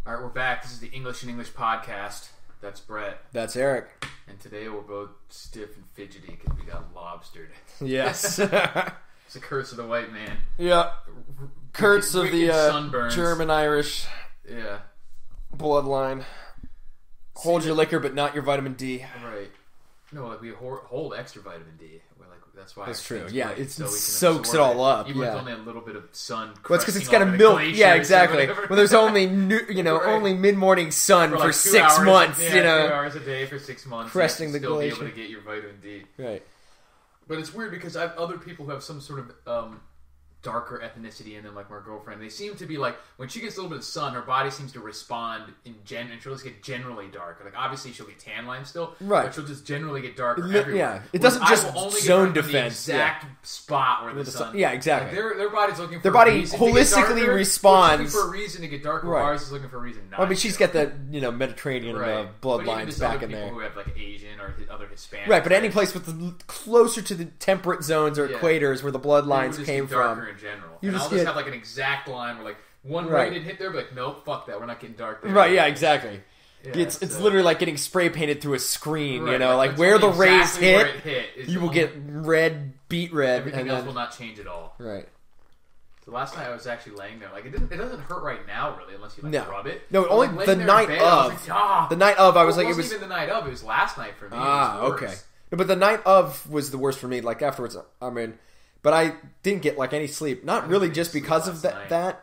All right, we're back. This is the English in English podcast. That's Brett. That's Eric. And today we're both stiff and fidgety because we got lobstered. Yes. It's a curse of the white man. Yeah. Curse of the German-Irish bloodline. Hold your liquor, but not your vitamin D. Right. No, like we hold extra vitamin D. We're like, that's why. That's true. Yeah, it soaks it all up. Even with only a little bit of sun. Well, it's because it's got a milk. Yeah, exactly. Well, there's only right. Only mid-morning sun for like 6 months. 2 hours a day for 6 months. Cresting the glacier. Still be able to get your vitamin D. Right. But it's weird because I have other people who have some sort of darker ethnicity in them, like my girlfriend. They seem to be like, when she gets a little bit of sun, her body seems to respond and she'll just get generally darker. Like, obviously she'll get tan lines still, right? But she'll just generally get darker everywhere. Yeah, it doesn't just zone defense. The exact spot where the sun. Yeah, exactly. Like their body's looking for their body a reason holistically to get darker, responds looking for a reason to get darker. Right. Ours is looking for a reason not. Well, I mean, she's got the Mediterranean bloodlines back in there. Who have like Asian or other Hispanic. Right, but any place with closer to the temperate zones or equators where the bloodlines came from. In general. You I'll just have like an exact line where like one rated hit there, but like, nope, fuck that, we're not getting dark there. Right, yeah, exactly. Yeah, it's literally like getting spray painted through a screen, like where the rays hit you will get beet red. Everything else will not change at all. Right. So last night I was actually laying there, like it doesn't hurt right now really unless you rub it. No, only the night of. The night of, I was like, it was even the night of. It was last night for me. Okay. But the night of was the worst for me. Like afterwards, I mean. But I didn't get like any sleep. Not really just because of that. Yeah.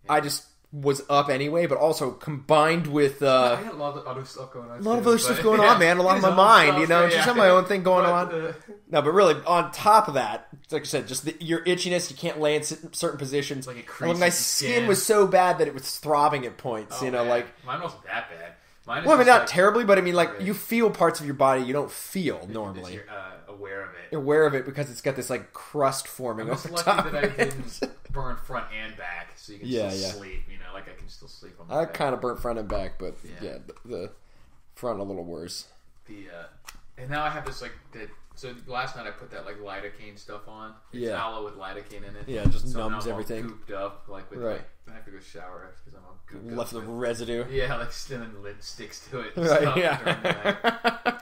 I just was up anyway, but also combined with I had a lot of other stuff going on. A lot of other stuff going on, man. A lot of my mind, just have my own thing going on. No, but really, on top of that, like I said, just your itchiness. You can't lay in certain positions. Like it creases my skin was so bad that it was throbbing at points. Mine wasn't that bad. Well, I mean, not terribly, but I mean, like you feel parts of your body you don't feel normally. You're aware of it. You're aware of it because it's got this like crust forming over top. I'm lucky that I didn't burn front and back, so you can still sleep. Like I can still sleep on my back. I kind of burnt front and back, but the front a little worse. And now I have this So last night I put that like lidocaine stuff on. It's aloe with lidocaine in it. Yeah, just so numbs I'm everything. All gooped up, like with I have to go shower because I'm all gooped left up. The residue. Yeah, like still the lid sticks to it. Right. Yeah.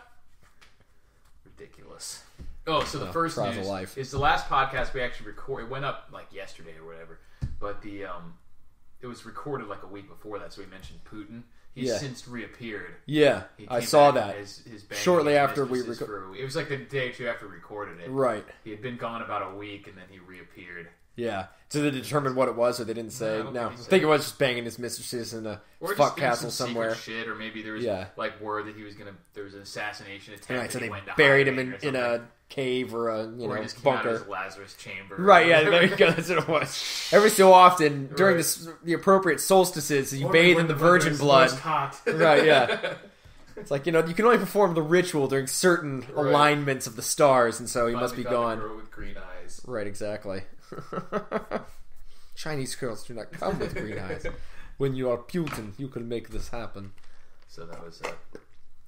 Ridiculous. Oh, so the first news is the last podcast we actually recorded. It went up like yesterday or whatever, but it was recorded like a week before that. So we mentioned Putin. He's since reappeared. Yeah, I saw that. His shortly after we recorded. It was like the day or two after we recorded it. Right. He had been gone about a week, and then he reappeared. Yeah. So they determined what it was, or they didn't say? No. I think it was just banging his mistresses in a fuck castle somewhere. Shit, or maybe there was like word that he was gonna. There was an assassination attempt. Right. So they buried him in a cave or a bunker. His Lazarus chamber. Right. Yeah. There you go. That's what it was. Every so often during the appropriate solstices, you bathe in the virgin blood. Right. Yeah. It's like, you can only perform the ritual during certain alignments of the stars, and so he must be gone. With green eyes. Right, exactly. Chinese girls do not come with green eyes. When you are Putin, you can make this happen. So that was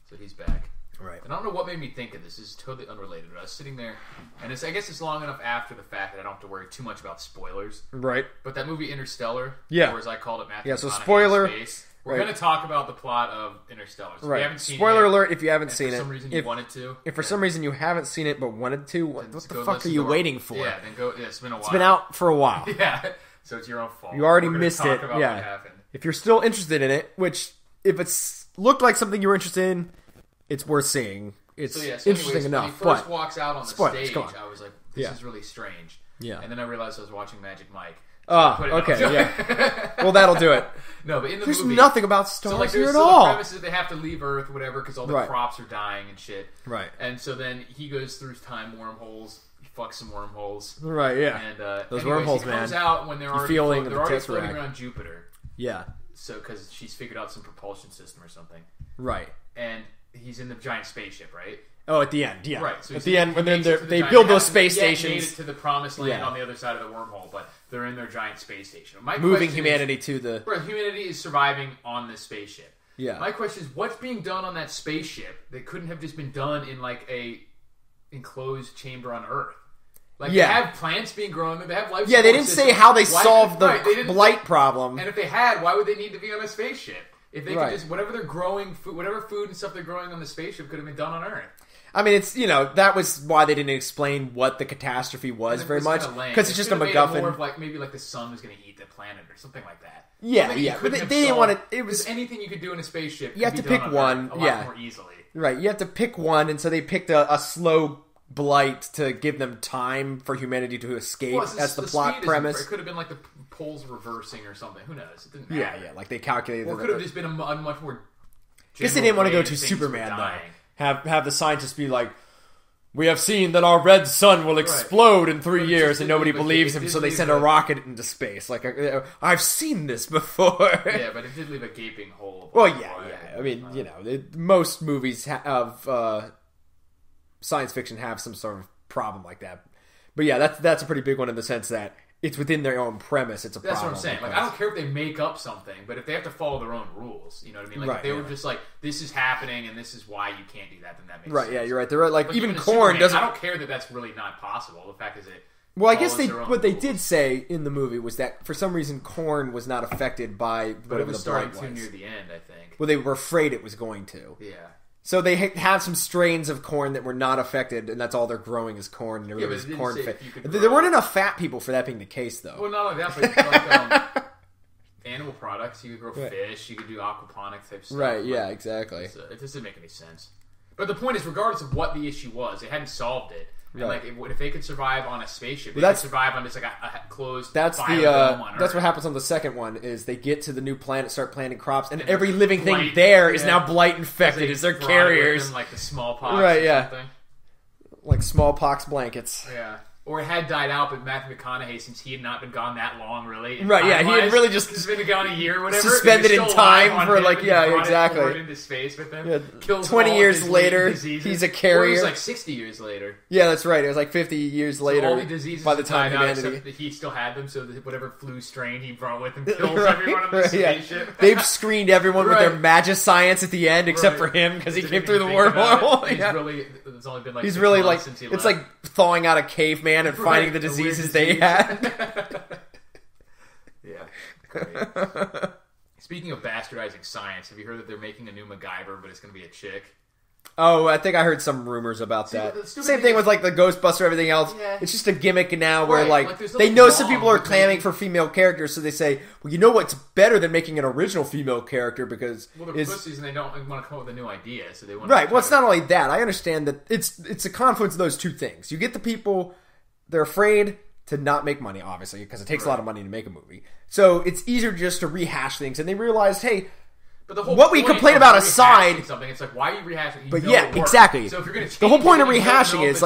so he's back. Right. And I don't know what made me think of this. This is totally unrelated. I was sitting there, and I guess it's long enough after the fact that I don't have to worry too much about spoilers. Right. But that movie Interstellar, or as I called it, Matthew. Yeah. So spoiler. Space, we're going to talk about the plot of Interstellar. So if you haven't seen spoiler it, alert! If you haven't seen it, for some reason you wanted to. If for some reason you haven't seen it but wanted to, what the fuck are you waiting for? Yeah, then go. Yeah, it's been a while. It's been out for a while. Yeah. So it's your own fault. You already missed it. Yeah. If you're still interested in it, which if it's looked like something you were interested in, it's worth seeing. It's interesting enough. When he first walks out on the stage, I was like, "This is really strange." Yeah. And then I realized I was watching Magic Mike. Okay, yeah. Well, that'll do it. No, but in the there's movie, nothing about stars here at So all. the premise is they have to leave Earth, whatever, because all the crops are dying and shit. Right. And so then he goes through time wormholes. He fucks some wormholes. Right. Yeah. And those wormholes, man. He comes out when they're already floating around Jupiter. Yeah. So because she's figured out some propulsion system or something. Right. And he's in the giant spaceship, right? Oh, at the end, yeah. Right. So at the end, when they build those space stations, made it to the promised land on the other side of the wormhole, but they're in their giant space station. Moving humanity to the. Right, humanity is surviving on this spaceship. Yeah. My question is, what's being done on that spaceship that couldn't have just been done in like a enclosed chamber on Earth? Like, they have plants being grown, they have life. Yeah, they didn't say how they solved the blight problem. And if they had, why would they need to be on a spaceship? If they could just, whatever they're growing, whatever food and stuff they're growing on the spaceship could have been done on Earth. I mean, it's, that was why they didn't explain what the catastrophe was very much. Because it's just a MacGuffin. More of maybe the sun was going to eat the planet or something like that. Yeah. But they didn't want to. It was anything you could do in a spaceship. You have to pick one. A lot more easily. Right. You have to pick one, and so they picked a slow blight to give them time for humanity to escape. That's the plot premise. It could have been the poles reversing or something. Who knows? It didn't matter. Yeah. They calculated. Or it could have just been a much more. I guess they didn't want to go to Superman though. Have the scientists be like, we have seen that our red sun will explode in 3 years, and nobody believes him, so they send a rocket into space. I've seen this before. Yeah, but it did leave a gaping hole. Well, yeah. I mean, most movies of science fiction have some sort of problem like that. But yeah, that's a pretty big one in the sense that it's within their own premise. It's a problem. That's what I'm saying. I don't care if they make up something, but if they have to follow their own rules, you know what I mean? If they were just this is happening and this is why you can't do that, then that makes sense. Right, yeah, you're right. They're right. Even Korn doesn't... I don't care that that's really not possible. The fact is it... Well, I guess what they did say in the movie was that for some reason Korn was not affected by whatever the blight was. But it was starting too near the end, I think. Well, they were afraid it was going to. Yeah. So they have some strains of corn that were not affected, and that's all they're growing is corn. And everybody's corn fat. There weren't enough fat people for that being the case, though. Well, not only that, but animal products. You could grow fish. You could do aquaponic type stuff. Right? Yeah, exactly. It just didn't make any sense. But the point is, regardless of what the issue was, they hadn't solved it. And if they could survive on a spaceship, they could survive on just a closed. That's that's what happens on the second one. Is they get to the new planet, start planting crops, and every living thing there is now blight infected. Is their carriers like the smallpox? Right? Yeah. Like smallpox blankets. Yeah. Or it had died out, but Matthew McConaughey, since he had not been gone that long, really. Right, yeah, he had really just... He's been gone a year or whatever. Suspended in time for, exactly. Into space with them. Yeah, 20 years later, he's a carrier. Or it was 60 years later. Yeah, that's right. It was 50 years later. All the diseases by the time humanity... he still had them, so that whatever flu strain he brought with him kills everyone on the spaceship. Yeah. They've screened everyone with their magic science at the end, except for him, because he came through the wormhole. It's only been he's really since he left. It's like thawing out a caveman and finding the diseases they had. Yeah. Great. Speaking of bastardizing science, have you heard that they're making a new MacGyver, but it's going to be a chick? Oh, I think I heard some rumors about that. Same thing with the Ghostbuster, everything else. Yeah. It's just a gimmick now where they know some people are clamming for female characters, so they say, well, you know what's better than making an original female character because they're pussies and they don't want to come up with a new idea, so they want Well, it's not only that. I understand that it's a confluence of those two things. You get the people, they're afraid to not make money, obviously, because it takes a lot of money to make a movie. So it's easier just to rehash things, and they realize, hey, but the whole what we complain about aside, something, it's why are you rehashing? But exactly. So if you're going to the whole point of rehashing is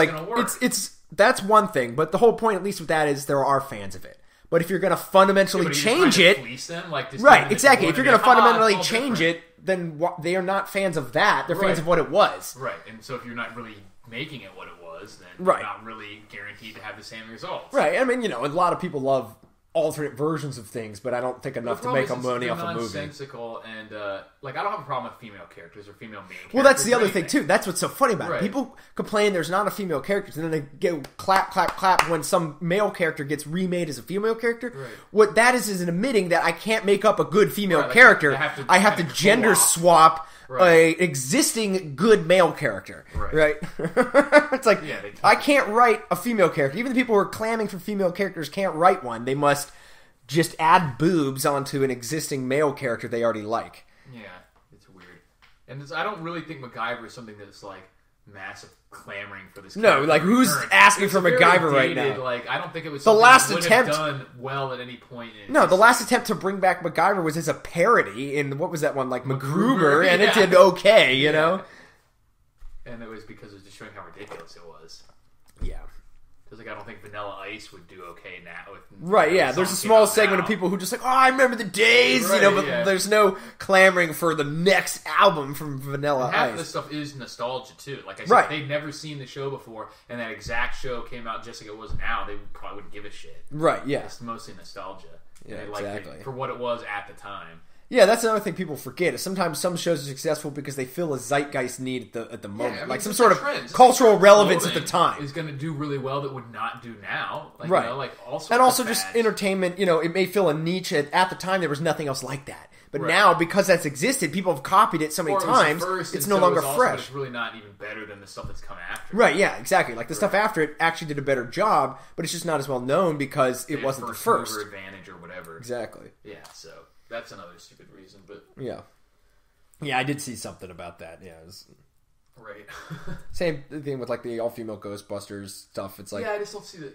it's that's one thing, but the whole point, at least with that, is there are fans of it. But if you're going to fundamentally change it, right? Exactly. If you're going to fundamentally change it, then they are not fans of that. They're fans of what it was. Right. And so if you're not really making it what it was, then you're not really guaranteed to have the same results. Right. I mean, a lot of people love alternate versions of things, but I don't think enough to make money off a movie. Nonsensical and I don't have a problem with female characters or female main characters. Well, that's the other thing too. That's what's so funny about it. People complain there's not a female character, and then they get clap, clap, clap when some male character gets remade as a female character. Right. What that is an admitting that I can't make up a good female character. I have to gender swap a existing good male character. Right? It's like I can't write a female character. Even the people who are clamming for female characters can't write one. They must just add boobs onto an existing male character they already like. Yeah, it's weird. And I don't really think MacGyver is something that's massive clamoring for this. No, who's asking for MacGyver right now? I don't think it was the last attempt done well at any point. The last attempt to bring back MacGyver was as a parody in what was that one MacGruber, and it did okay, you know. And it was because it was just showing how ridiculous it was. Yeah. Because I don't think Vanilla Ice would do okay now. There's a small segment of people who just I remember the days, but there's no clamoring for the next album from Vanilla Ice. Half of this stuff is nostalgia too. Like I said, they'd never seen the show before, and that exact show came out just like it was now. They probably wouldn't give a shit. Right? Yeah. It's mostly nostalgia. Yeah, exactly. For what it was at the time. Yeah, that's another thing people forget. Is sometimes some shows are successful because they fill a zeitgeist need at the moment, some sort of cultural relevance at the time. Is going to do really well that would not do now, and also just entertainment. It may fill a niche at the time. There was nothing else like that. But now, because that's existed, people have copied it so many times, it's no longer fresh. It's really not even better than the stuff that's come after. Right, yeah, exactly. Like, the stuff after it actually did a better job, but it's just not as well known because it wasn't the first. Mover advantage or whatever. Exactly. Yeah, so that's another stupid reason, but... Yeah. Yeah, I did see something about that, yeah. Right. Same thing with, like, the all-female Ghostbusters stuff. It's like... Yeah, I just don't see the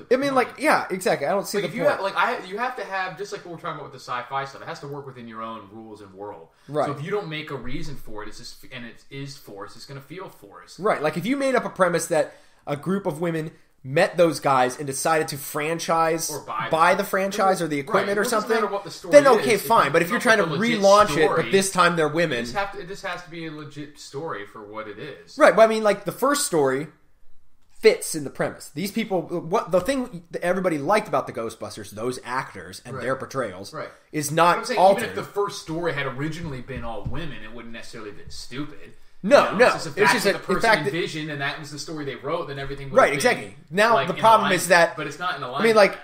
I mean, like, yeah, exactly. I don't see the point. You have to have, just like what we're talking about with the sci-fi stuff, it has to work within your own rules and world. Right. So if you don't make a reason for it, it's just, and it is forced, it's going to feel forced. Right. Like, if you made up a premise that a group of women met those guys and decided to franchise, or buy the franchise or the equipment or something, then okay, fine. But if you're trying to relaunch it, but this time they're women... It just has to be a legit story for what it is. Right. But I mean, like, the first story... fits in the premise. These people, the thing that everybody liked about the Ghostbusters, those actors and their portrayals, is not altered. Even if the first story had originally been all women, it wouldn't necessarily have been stupid. No. It's just the person envisioned, and that was the story they wrote. Then everything would exactly. Now like, the problem is that, but it's not in alignment. I mean, like. Now.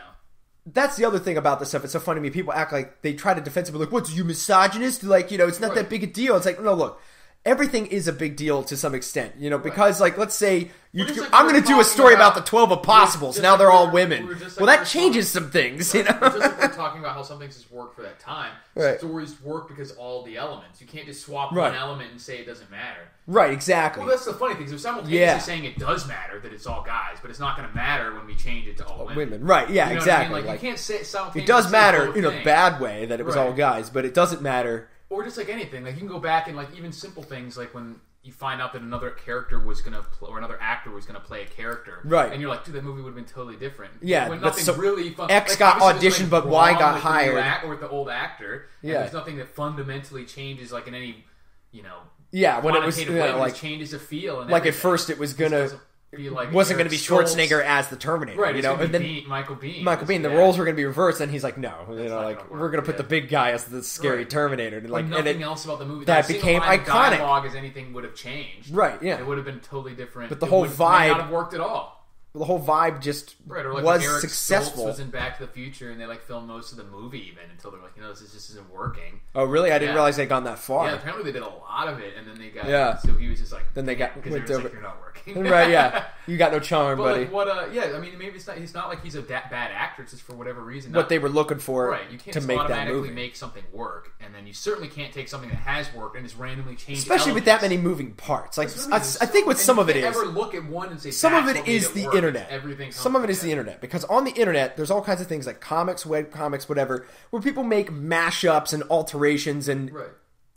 That's the other thing about this stuff. It's so funny to me. People act like they try to defensively, like, "What's you misogynist?" Like, it's not that big a deal. It's like, no, look. Everything is a big deal to some extent, because, like, let's say I'm going to do a story about the 12 Apostles. Now they're all women. Well, that changes some things, Just like we're talking about how some things just work for that time. Right. Stories work because all the elements. You can't just swap one element and say it doesn't matter. Right, exactly. Well, that's the funny thing. They're simultaneously saying it does matter that it's all guys, but it's not going to matter when we change it to all women. Right, yeah, you know exactly. What I mean? Like, you can't say simultaneously. It does matter in a bad way that it was all guys, but it doesn't matter. Or just like anything, like you can go back and like even simple things, like when you find out that another character was gonna or another actor was gonna play a character, right? And you're like, dude, that movie would have been totally different. Yeah, when nothing really fun. X got auditioned, but Y got hired. Or with the old actor, and there's nothing that fundamentally changes, like in any, when it was like changes the feel. And like everything. At first, it was gonna. Wasn't going to be Schwarzenegger as the Terminator, right? And then Michael Biehn. The roles were going to be reversed, and he's like, no, we're going to put the big guy as the scary Terminator. And like, nothing else about the movie that became iconic. Dialogue as anything would have changed, right? Yeah, it would have been totally different. But the whole vibe may not have worked at all. The whole vibe just or like was Eric successful. Stoltz was in Back to the Future, and they like filmed most of the movie even until they're like, this just isn't working. Oh, really? I didn't realize they'd gone that far. Yeah, apparently they did a lot of it, and then they got So he was just like, then they got because they were like, you're not working, right? Yeah, you got no charm, but buddy. Like, what? I mean, maybe it's not. He's not like he's a bad actor. It's just for whatever reason. What they were looking for, right? You can't to just make automatically that movie. Make something work, and then you certainly can't take something that has worked and just randomly change. Especially with that many moving parts. Like I think what some of it is. Ever look at one and say some of it is the internet. Everything. Some of it is the internet, because on the internet there's all kinds of things like comics, webcomics, whatever, where people make mashups and alterations and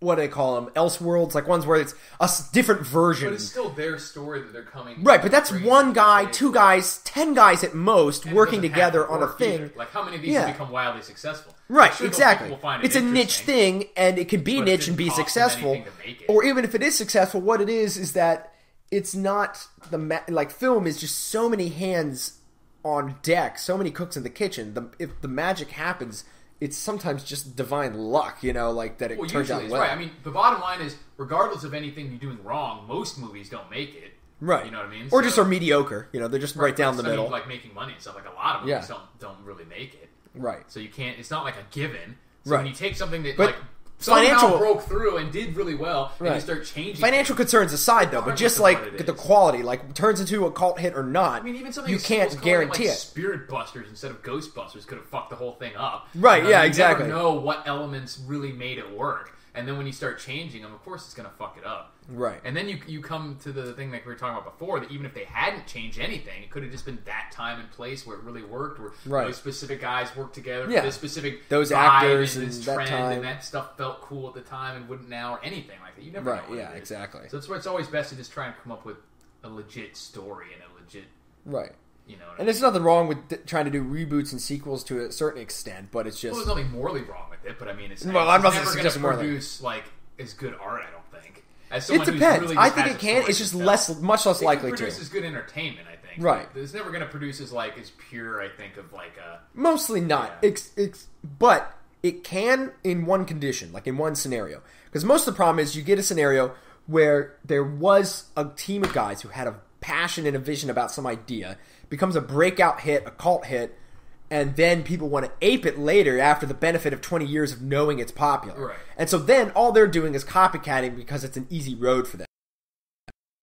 what do they call them? Elseworlds, like ones where it's a different version. But it's still their story that they're coming. Right, but that's one guy, two guys, 10 guys at most working together on a thing. Either. Like how many of these have become wildly successful? Right, sure exactly. It's a niche thing, and it can be niche and be successful. Or even if it is successful, what it is that it's not like film is just so many hands on deck, so many cooks in the kitchen. If the magic happens, it's sometimes just divine luck, like that it turns out well. Right. I mean, the bottom line is, regardless of anything you're doing wrong, most movies don't make it. Right. You know what I mean? Or just are mediocre. They're just right down the middle. Like making money and stuff. Like a lot of movies don't really make it. Right. So you can't. It's not like a given. So right. when you take something that somehow broke through and did really well, and you start changing. Financial concerns aside, though, but just like the quality, like turns into a cult hit or not. I mean, even something you can't guarantee it. Spirit Busters instead of Ghostbusters could have fucked the whole thing up. Right? Yeah, exactly. You never know what elements really made it work, and then when you start changing them, of course, it's going to fuck it up. Right. And then you come to the thing like we were talking about before, that even if they hadn't changed anything, it could have just been that time and place where it really worked, where those specific guys worked together for this specific those actors and this trend, that time. and that stuff felt cool at the time and wouldn't now, or anything like that. You never know what it is. Exactly. So that's why it's always best to just try and come up with a legit story and a legit and there's nothing wrong with trying to do reboots and sequels to a certain extent, but it's just there's nothing morally wrong with it. But I mean, it's I'm never going to produce like as good art. I don't think. It depends. Really I think it can. It's just much less likely to. It produces good entertainment, I think. Right. It's never going to produce as pure, I think, of like a... Mostly not. Yeah. But it can in one condition, like in one scenario. Because most of the problem is you get a scenario where there was a team of guys who had a passion and a vision about some idea, becomes a breakout hit, a cult hit, and then people want to ape it later after the benefit of 20 years of knowing it's popular. Right. And so then all they're doing is copycatting because it's an easy road for them.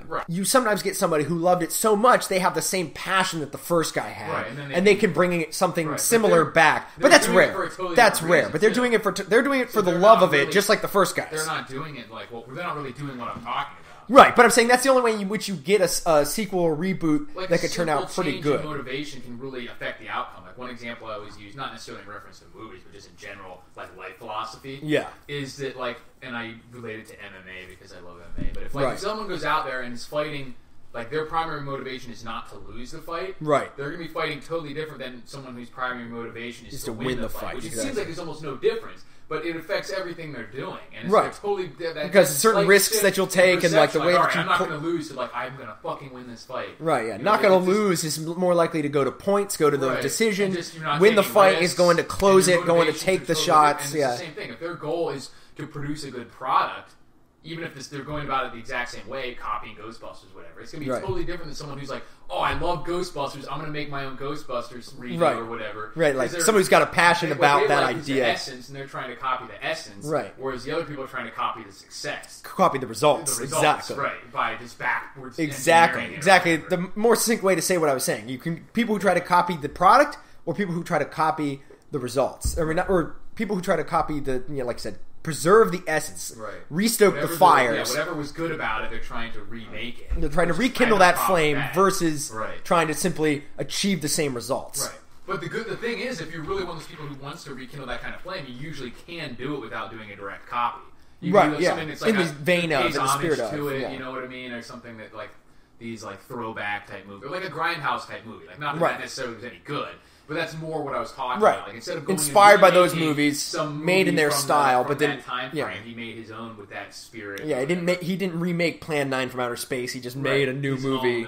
Right. You sometimes get somebody who loved it so much they have the same passion that the first guy had, right. and they can bring something similar back. But that's rare. That's rare. But they're doing it for the love of it, just like the first guys. They're not doing it like they're not really doing what I'm talking about. Right, but I'm saying that's the only way in which you get a sequel or reboot that could turn out pretty good. Motivation can really affect the outcome. Like one example I always use, not necessarily in reference to movies, but just in general, like life philosophy. Yeah, is that and I relate it to MMA because I love MMA. But if someone goes out there and is fighting, like their primary motivation is not to lose the fight, right? They're going to be fighting totally different than someone whose primary motivation is to win the fight. Which it seems like there's almost no difference. But it affects everything they're doing, and it's totally because certain risks that you'll take, and like the way that you. I'm not going to lose. So I'm going to fucking win this fight. Right? Yeah, not going to lose is more likely to go to points, go to the decision, win the fight is going to close it, going to take the shots. Yeah, it's the same thing. If their goal is to produce a good product, even if they're going about it the exact same way, copying Ghostbusters, whatever, it's going to be totally different than someone who's like, oh, I love Ghostbusters, I'm going to make my own Ghostbusters review or whatever. Right, like somebody who's got a passion about that idea. The essence, and they're trying to copy the essence. Right. Whereas the other people are trying to copy the success. Copy the results. Exactly. Right, by just backwards. Exactly. The more succinct way to say what I was saying. You can people who try to copy the product, or people who try to copy the results. Or people who try to copy the, like I said, preserve the essence, restoke the fires. Whatever was good about it, they're trying to remake it. They're trying to rekindle that flame versus trying to simply achieve the same results. Right. But the thing is, if you're really one of those people who wants to rekindle that kind of flame, you usually can do it without doing a direct copy. You can do something that's like in the vein of, in the spirit of, you know what I mean, or something that like these like throwback type movie, or like a Grindhouse type movie. Like not that necessarily was any good. But that's more what I was talking about. Like instead of going inspired by those movies, made in their style, but then that time frame, he made his own with that spirit. Yeah, he didn't remake Plan 9 from Outer Space. He just made a new movie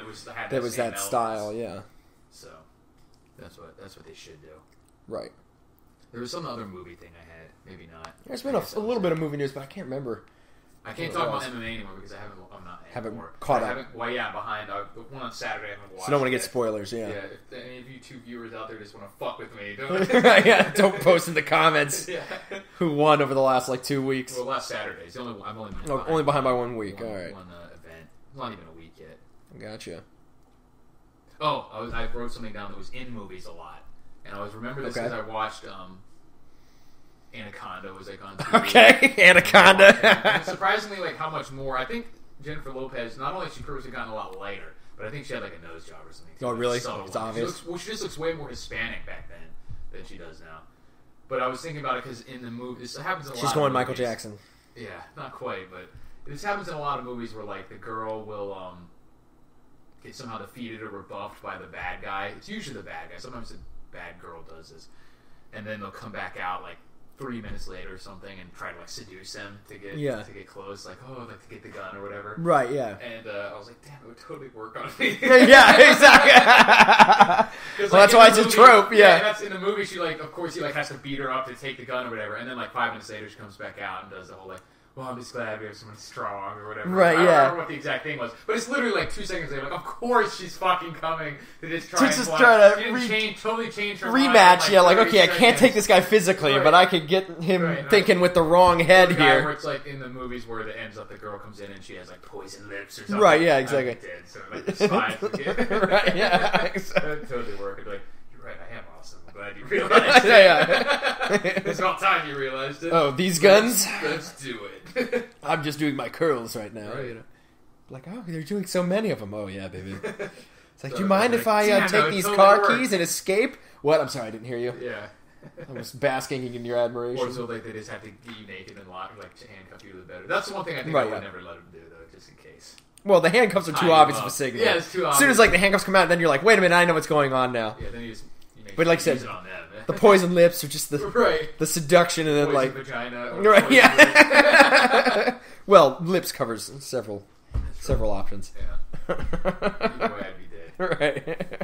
that was that style. Yeah. So that's what they should do. Right. There was some other movie thing I had. Maybe not. There's been a little bit of movie news, but I can't remember. I can't talk about MMA anymore because I haven't caught up. Well, yeah, behind. The one on Saturday I haven't watched. So don't want to get spoilers, yeah. Yeah, if any of you two viewers out there just want to fuck with me, don't post in the comments who won over the last 2 weeks. Well, last Saturday. I'm only behind by 1 week. All right. One event. It's not even a week yet. Gotcha. Oh, I wrote something down that was in movies a lot, and I always remember this because I watched. Anaconda was on TV. Okay, Anaconda. And surprisingly, how much more. I think Jenifer Lopez, not only has she purposely gotten a lot lighter, but I think she had a nose job or something. Oh, really? It's obvious. She just looks way more Hispanic back then than she does now. But I was thinking about it because in the movie, this happens in a lot of movies. She's going Michael Jackson. Yeah, not quite, but this happens in a lot of movies where the girl will get somehow defeated or rebuffed by the bad guy. It's usually the bad guy. Sometimes the bad girl does this, and then they'll come back out 3 minutes later or something and try to seduce him to get close, to get the gun or whatever. Right, yeah. And I was like, damn, it would totally work on me. Yeah, exactly. Well, that's why it's a trope, yeah. That's in the movie. She of course, he has to beat her up to take the gun or whatever. And then 5 minutes later, she comes back out and does the whole well, I'm just glad we have someone strong or whatever. Right, I don't remember what the exact thing was, but it's literally 2 seconds later. Of course she's fucking coming to just try to totally change her rematch. Mind okay, I can't take this guy physically, but I could get him thinking with the wrong head here. Where it's in the movies where it ends up, the girl comes in and she has poison lips or something. Right? Yeah, exactly. Dead, so it's fine. Right? Yeah, exactly. That totally work. I'd be you're right. I am awesome. I'm glad you realized it. Yeah. It's about time you realized it. Oh, these guns? Let's do it. I'm just doing my curls right now. Right. Oh, they're doing so many of them. Oh, yeah, baby. It's do you mind if I take these car keys and escape? What? I'm sorry, I didn't hear you. Yeah. I was basking in your admiration. Or so they just have to get you naked and handcuff you to the bed. That's the one thing I think I would never let them do, though, just in case. Well, the handcuffs are too obvious of a signal. Yeah, it's too obvious. As soon as the handcuffs come out, then you're wait a minute, I know what's going on now. Yeah, then you but I said, the poison lips are just the seduction and then poison vagina. Right, yeah. Well, lips covers several options. Yeah. Either way, I'd be dead. Right.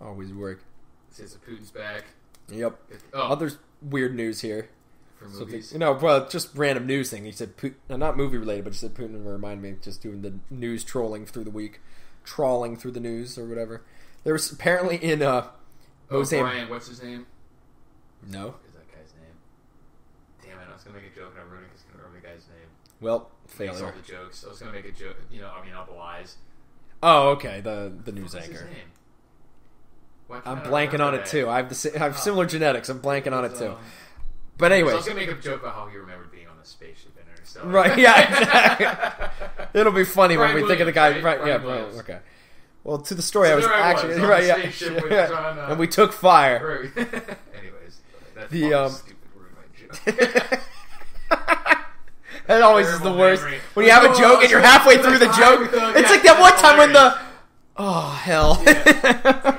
Always work. It says Putin's back. Yep. Other weird news here. For movies? Just random news thing. He said, not movie related, but he said Putin reminded me just doing the news trolling through the week. Trawling through the news or whatever. There was apparently in Mozambique. Brian, what's his name? No. What is that guy's name? Damn it! I was gonna make a joke and I'm ruining the guy's name. Well, Makes all failure. the jokes. I was gonna make a joke. Up lies. Oh, okay. The news What's his anchor. name? Why can't I'm I blanking remember on it that? too. I have similar genetics. I'm blanking on it too. So- But anyway, I was gonna make a joke about how he remembered being on the spaceship in Interstellar. right? Yeah, exactly. It'll be funny when Brian we think of the guy. Williams, Right? right? Yeah. Brian Williams. Okay. Well, to the story, So I was there I was, actually on right. the Yeah. spaceship with Yeah. John, And we took fire. Right. Anyways, that's The, stupid ruined my joke. That always is the Terrible worst. memory. When you have a joke and you're halfway through the joke, it's like that one time when the hell. Yeah.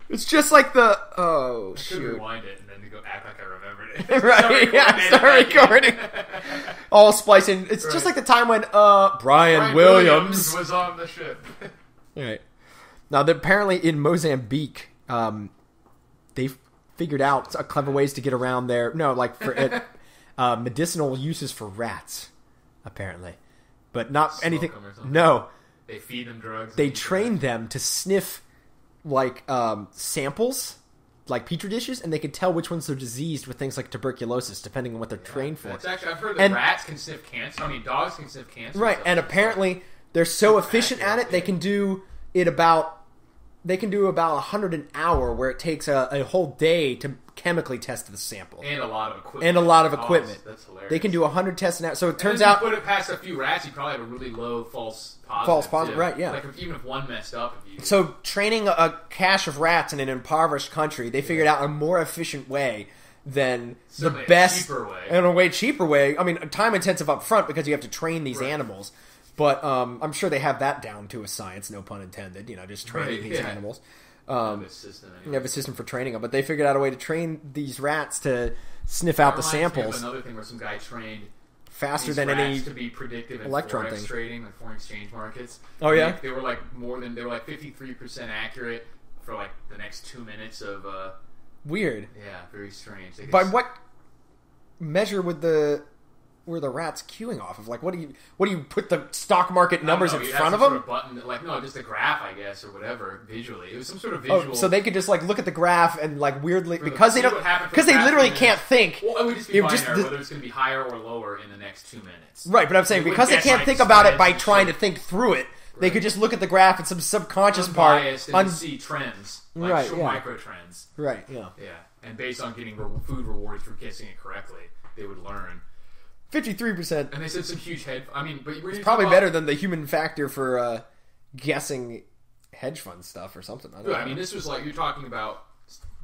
It's just like the I could shoot. rewind it and then to go act like I remembered it. Right, yeah, start recording. All splicing. It's just like the time when Brian Williams. was on the ship. Right. Now, apparently in Mozambique, they figured out clever ways to get around there. No, like for medicinal uses for rats, apparently, but not Smoke anything. them or something. No, They feed them drugs. they trained them to sniff like samples, like petri dishes, and they could tell which ones are diseased with things like tuberculosis, depending on what they're trained for. That's actually, I've heard that And- rats can sniff cancer. I mean, dogs can sniff cancer. Right, and apparently they're so efficient at it, they can do it about 100 an hour, where it takes a whole day to chemically test the sample. And a lot of equipment. And a lot of Dogs, equipment. That's hilarious. They can do 100 tests an hour. So it turns and then out... you put it past a few rats, you probably have a really low false positive. False positive, too. right, yeah. Like even if one messed up, if you... So training a cache of rats in an impoverished country, they figured out a more efficient way than Certainly the best... a cheaper way. And a way cheaper way. I mean, time intensive up front because you have to train these animals. But I'm sure they have that down to a science, no pun intended. Just training these animals. You have a system for training them, but they figured out a way to train these rats to sniff out the samples Another thing where some guy trained faster these than rats any to be predictive in electron forex thing. trading, like foreign exchange markets. Oh, yeah? They were like 53% accurate for like the next 2 minutes of Weird. yeah, very strange. They By could- what measure were the rats queuing off of? Like, what do you put the stock market numbers in front of them? Sort of button, like no, just a graph, I guess, or whatever. Visually, it was some sort of visual. Oh, so they could just like look at the graph and like weirdly For because they see don't what happened for because the they past literally 2 can't minutes. think. Well, it would just be It would binary, just- whether it's going to be higher or lower in the next 2 minutes. Right, but I'm saying They because they wouldn't can't get, think like, about it by science and trying to shit. think through it, they Right. could just look at the graph and some subconscious part. Unbiased and see trends, like Right, short yeah. micro trends. Right, yeah. Yeah, and based on getting food rewards for guessing it correctly, they would learn. 53%. And they said some huge head. I mean, but It's probably better than the human factor for guessing hedge fund stuff or something. I don't know. I mean, this was like you're talking about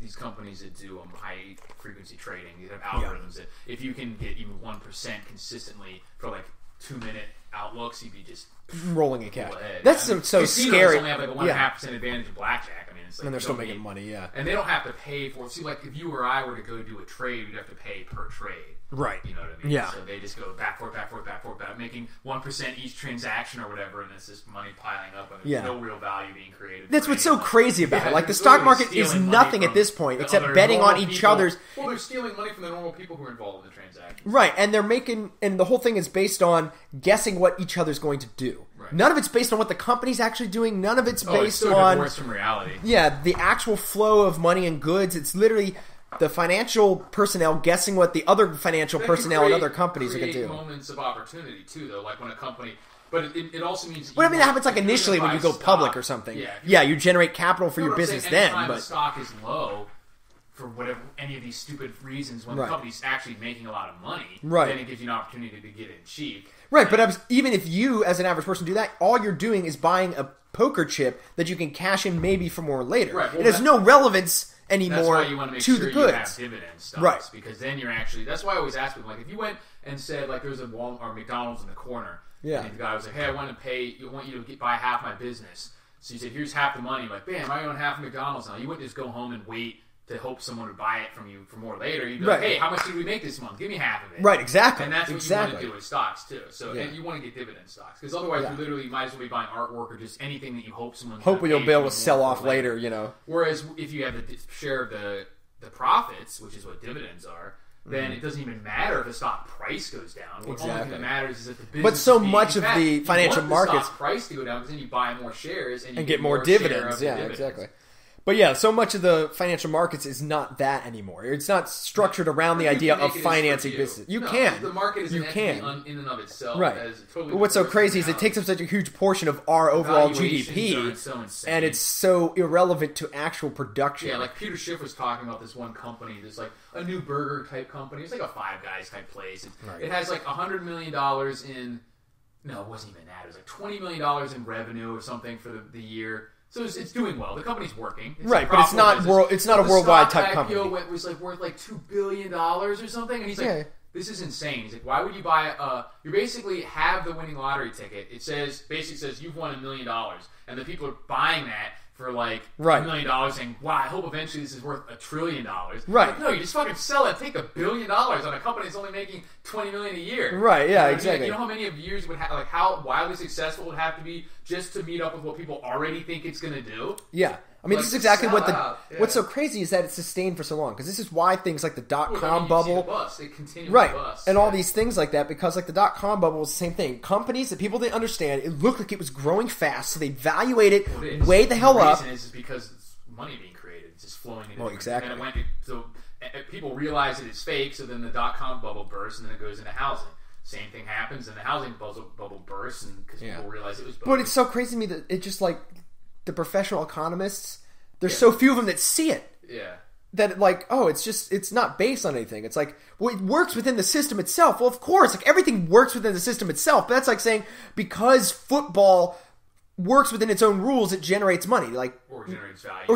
these companies that do high frequency trading. These have algorithms that if you can get even 1% consistently for like 2-minute outlooks, you'd be just rolling a cash. pull ahead. That's I mean, so casinos scary. only have like a 1.5% advantage of blackjack. I mean, it's like And they're you still don't making need- money, yeah. And they don't have to pay for. See, like if you or I were to go do a trade, we'd have to pay per trade. Right. You know what I mean? Yeah. So they just go back, forth, making 1% each transaction or whatever, and it's just money piling up, and there's Yeah. no real value being created. That's for what's so anyone. crazy about Yeah, it. Like, the they're stock literally market is stealing money nothing at from this point the except other betting on normal each people. other's... Well, they're stealing money from the normal people who are involved in the transaction. Right, and they're making... And the whole thing is based on guessing what each other's going to do. Right. None of it's based on what the company's actually doing. None of it's It's based so on... divorced from reality. Yeah, the actual flow of money and goods. It's literally the financial personnel guessing what the other financial That can personnel and create- other companies are going to create do. moments of opportunity too, though. Like when a company, but it also means. But I mean, you that happens like if you're initially gonna when you buy go public stock- or something. Yeah, Yeah, you generate capital for You your know what I'm business saying? then. Anytime the But stock is low for whatever any of these stupid reasons, when Right. the company's actually making a lot of money, Right. then it gives you an opportunity to get in cheap. right, but even if you, as an average person, do that, all you're doing is buying a poker chip that you can cash in maybe for more later. Right, well, it has no relevance That's anymore why you want to make to sure the you have goods. dividend stocks, Right. Because then you're actually. That's why I always ask people, like, if you went and said, like, there's a Walmart or McDonald's in the corner, Yeah. and the guy was like, "Hey, I want you to buy half my business." So you said, "Here's half the money." Like, bam, I own half of McDonald's now. You wouldn't just go home and wait to hope someone would buy it from you for more later. You'd be like, Right. "Hey, how much did we make this month? Give me half of it." Right, exactly. And that's what you want to do with stocks too. So Yeah. and you want to get dividend stocks because otherwise Yeah. you literally might as well be buying artwork or just anything that you hope someone's Hope gonna you'll pay be able for to sell more off later, you know. Whereas if you have the share of the profits, which is what dividends are, then it doesn't even matter if the stock price goes down. What only thing that matters is that the business. But so much of the financial markets, the stock price to go down because then you buy more shares and you get more dividends. Yeah, exactly. But yeah, so much of the financial markets is not that anymore. It's not structured around the idea of financing business. The market is in and of itself. Right. Totally but what's so crazy is it takes up such a huge portion of our overall GDP, and it's so irrelevant to actual production. Yeah, like Peter Schiff was talking about this one company. There's like a new burger type company. It's like a Five Guys type place. It has like $100 million in. No, it wasn't even that. It was like $20 million in revenue or something for the year. So it's doing well. The company's working. Right, but it's not a worldwide type company. The stock IPO was like worth like $2 billion or something, and he's like, "This is insane." He's like, "Why would you buy? You basically have the winning lottery ticket. It basically says you've won $1 million, and the people are buying that for like $1 million, saying, "Wow, I hope eventually this is worth $1 trillion." Right? Like, no, you just fucking sell it. Take $1 billion on a company that's only making $20 million a year. Right? Yeah, exactly. You know how many of years would have, like how wildly successful it would have to be just to meet up with what people already think it's going to do? Yeah. I mean, this is exactly what's so crazy is that it's sustained for so long, because this is why things like the dot-com bubble, it continually busts, and all these things like that, because like the dot-com bubble was the same thing. Companies that people didn't understand, it looked like it was growing fast, so they valuate it way the hell up. The reason is because it's money being created, it's just flowing into exactly. And so people realize that it's fake, so then the dot-com bubble bursts, and then it goes into housing. Same thing happens, and the housing bubble bursts, and because people realize it was bogus. But it's so crazy to me that it just like the professional economists, there's so few of them that see it. Yeah. That like, oh, it's not based on anything. It's like, well, it works within the system itself. Well, of course, like everything works within the system itself. But that's like saying because football works within its own rules, it generates money, like or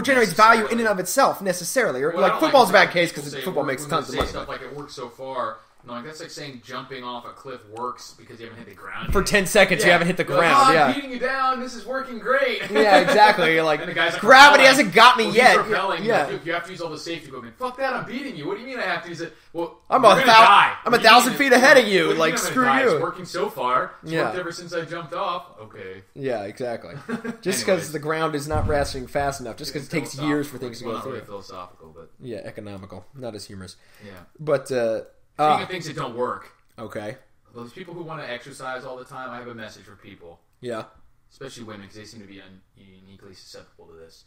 generates value in and of itself necessarily. Or like football's a bad case because football makes tons of money. Stuff like it works so far. No, like that's like saying jumping off a cliff works because you haven't hit the ground for 10 seconds. You haven't hit the ground. I'm beating you down. This is working great. Yeah, exactly. You're like, and the guy's like gravity hasn't got me yet. Yeah, you have to use all the safety equipment. Fuck that! I'm beating you. What do you mean I have to use it? Well, I'm 1,000 feet ahead of you. Like screw you. It's working so far. It's worked ever since I jumped off. Okay. Yeah, exactly. Just because the ground is not rationing fast enough. Just because it takes years for things to go through. Not really philosophical, but economical, not as humorous. Yeah, but speaking of things that don't work. Okay. Those people who want to exercise all the time, I have a message for people. Yeah. Especially women, because they seem to be uniquely susceptible to this.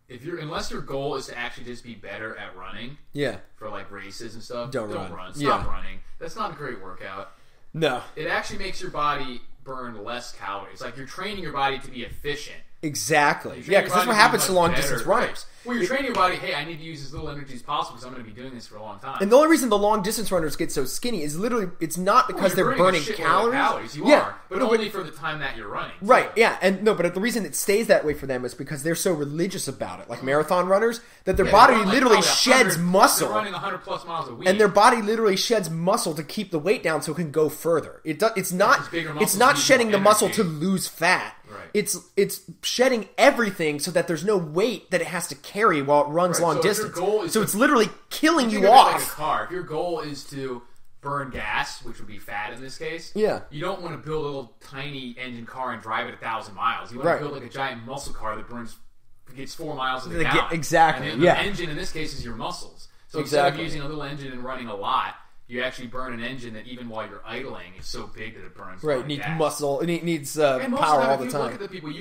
Unless your goal is to actually just be better at running. Yeah. For like races and stuff. Don't run. Stop running. That's not a great workout. No. It actually makes your body burn less calories. Like you're training your body to be efficient. Exactly. Yeah, because that's what happens to long distance runners. Right. Well, you're training your body, hey, I need to use as little energy as possible because I'm going to be doing this for a long time. And the only reason the long distance runners get so skinny is literally, it's not because they're burning calories. You are, but only for the time that you're running. Right, yeah. And but the reason it stays that way for them is because they're so religious about it. Like marathon runners, that their body literally sheds muscle. They're running 100 plus miles a week. And their body literally sheds muscle to keep the weight down so it can go further. It's not shedding the muscle to lose fat. Right. It's shedding everything so that there's no weight that it has to carry while it runs long distance. So it's literally killing you off. Like a car. If your goal is to burn gas, which would be fat in this case, you don't want to build a little tiny engine car and drive it 1,000 miles. You want to build like a giant muscle car that gets 4 miles in the gallon. Exactly. And the engine in this case is your muscles. So instead of using a little engine and running a lot, you actually burn an engine that even while you're idling is so big that it burns. Right, it needs muscle. It needs power all the time. Look at the people.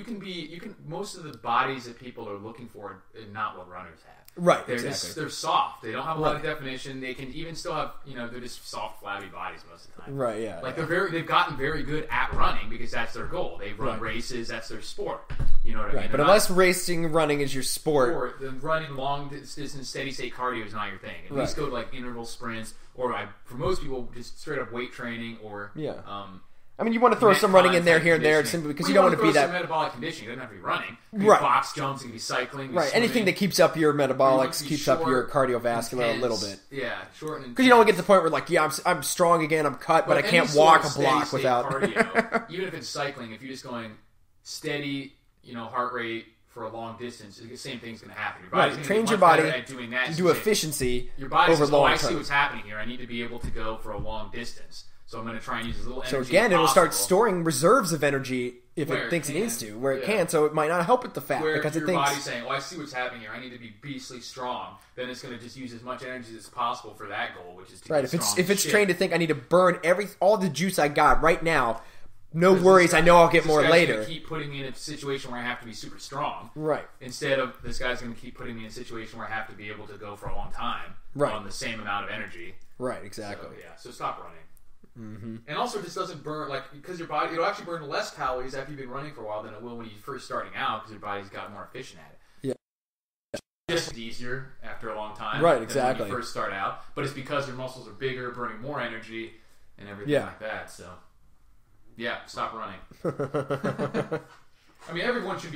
Most of the bodies that people are looking for are not what runners have. Right, they're soft. They don't have a lot of definition. They can even still have, they're just soft, flabby bodies most of the time. Right, yeah. Like they've gotten very good at running because that's their goal. They run races. That's their sport. You know what I mean? But unless running is your sport, then running long distance, steady state cardio is not your thing. At least go to like interval sprints, or for most people, just straight up weight training, or I mean, you want to throw some running in there, here and there, simply because you don't want to be that metabolic conditioning. You don't have to be running. You can box jumps. You can be cycling. Right. Anything that keeps up your metabolics, keeps up your cardiovascular a little bit. Yeah, short and because you don't want to get to the point where like, I'm strong again, I'm cut, but I can't walk a block without cardio. Even if it's cycling, if you're just going steady, heart rate for a long distance, the same thing's going to happen. Your body's going to train your body at doing that. Do efficiency your body over says, long I term. see what's happening here. I need to be able to go for a long distance. So I'm going to try and use as little energy. So again, as it'll start possible. storing reserves of energy if Where it thinks it can. needs to, where it Yeah. can. So it might not help with the fat Where because if it your thinks. body's saying, "Well, I see what's happening here. I need to be beastly strong." Then it's going to just use as much energy as possible for that goal, which is to Right. get If it's strong trained to think I need to burn all the juice I got right now. No worries. I know I'll get more later. Gonna keep putting me in a situation where I have to be super strong. Right. Instead of this guy's going to keep putting me in a situation where I have to be able to go for a long time on the same amount of energy. Right. Exactly. So stop running. Mm-hmm. And also, it just doesn't burn because your body. It'll actually burn less calories after you've been running for a while than it will when you're first starting out because your body's got more efficient at it. Yeah. Just easier after a long time. Right. Than Exactly. when you first start out, but it's because your muscles are bigger, burning more energy, and everything like that. So. Yeah, stop running. I mean, everyone should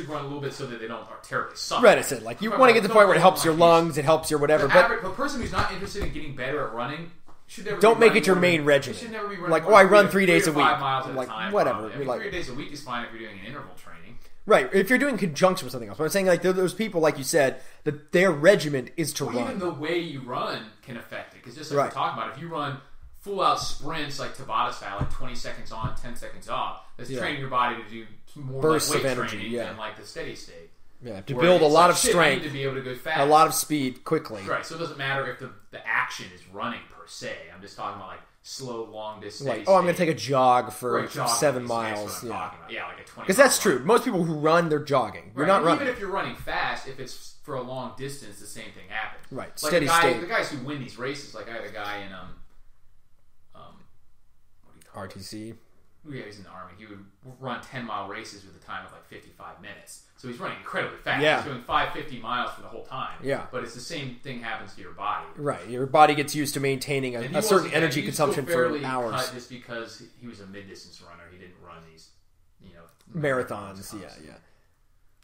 run a little bit so that they don't terribly suck. Right, I said, you want to get to the point where it helps your lungs, it helps your whatever. But a person who's not interested in getting better at running should never don't make it your main regimen. Should never be running I run 3 days a week. 5 miles at a time. Whatever. I mean, 3 days a week is fine if you're doing an interval training. Right, if you're doing conjunction with something else. But I'm saying, those people, like you said, that their regiment is to run. Even the way you run can affect it. Because just like we're talking about, if you run full-out sprints like Tabata style, 20 seconds on, 10 seconds off, that's training your body to do more bursts weight of energy training than the steady state. Yeah, to build a lot of strength, to be able to go fast, a lot of speed quickly. Right, so it doesn't matter if the action is running per se. I'm just talking about slow, long distance. I'm going to take a jog for 7 miles. Yeah, like a 20. Because that's true. Most people who run, they're jogging. You're not running. Even if you're running fast, if it's for a long distance, the same thing happens. Right, steady state. The guys who win these races, I had a guy in RTC. Yeah, he's in the Army. He would run 10-mile races with a time of 55 minutes. So he's running incredibly fast. Yeah. He's doing 550 miles for the whole time. Yeah. But it's the same thing happens to your body. Right. Your body gets used to maintaining a certain energy consumption for hours. Cut just because he was a mid-distance runner. He didn't run these, marathons. Yeah.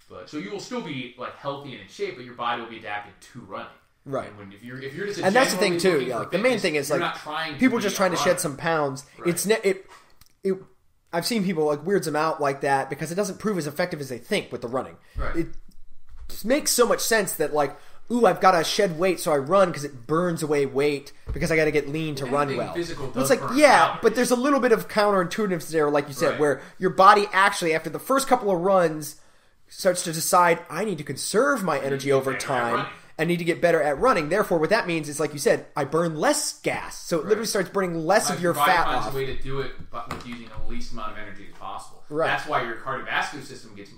But so you will still be healthy and in shape, but your body will be adapted to running. Right. And if you're just and that's the thing too. Yeah. The main thing is people just trying to shed some pounds. Right. I've seen people weirds them out like that because it doesn't prove as effective as they think with the running. Right. It makes so much sense that I've got to shed weight so I run because it burns away weight because I got to get lean to run well. It's but there's a little bit of counterintuitiveness there, like you said, where your body actually after the first couple of runs starts to decide I need to conserve my energy over time. I need to get better at running. Therefore, what that means is, like you said, I burn less gas. So it literally starts burning less of your fat off. Finds a way to do it with using the least amount of energy as possible. Right. That's why your cardiovascular system gets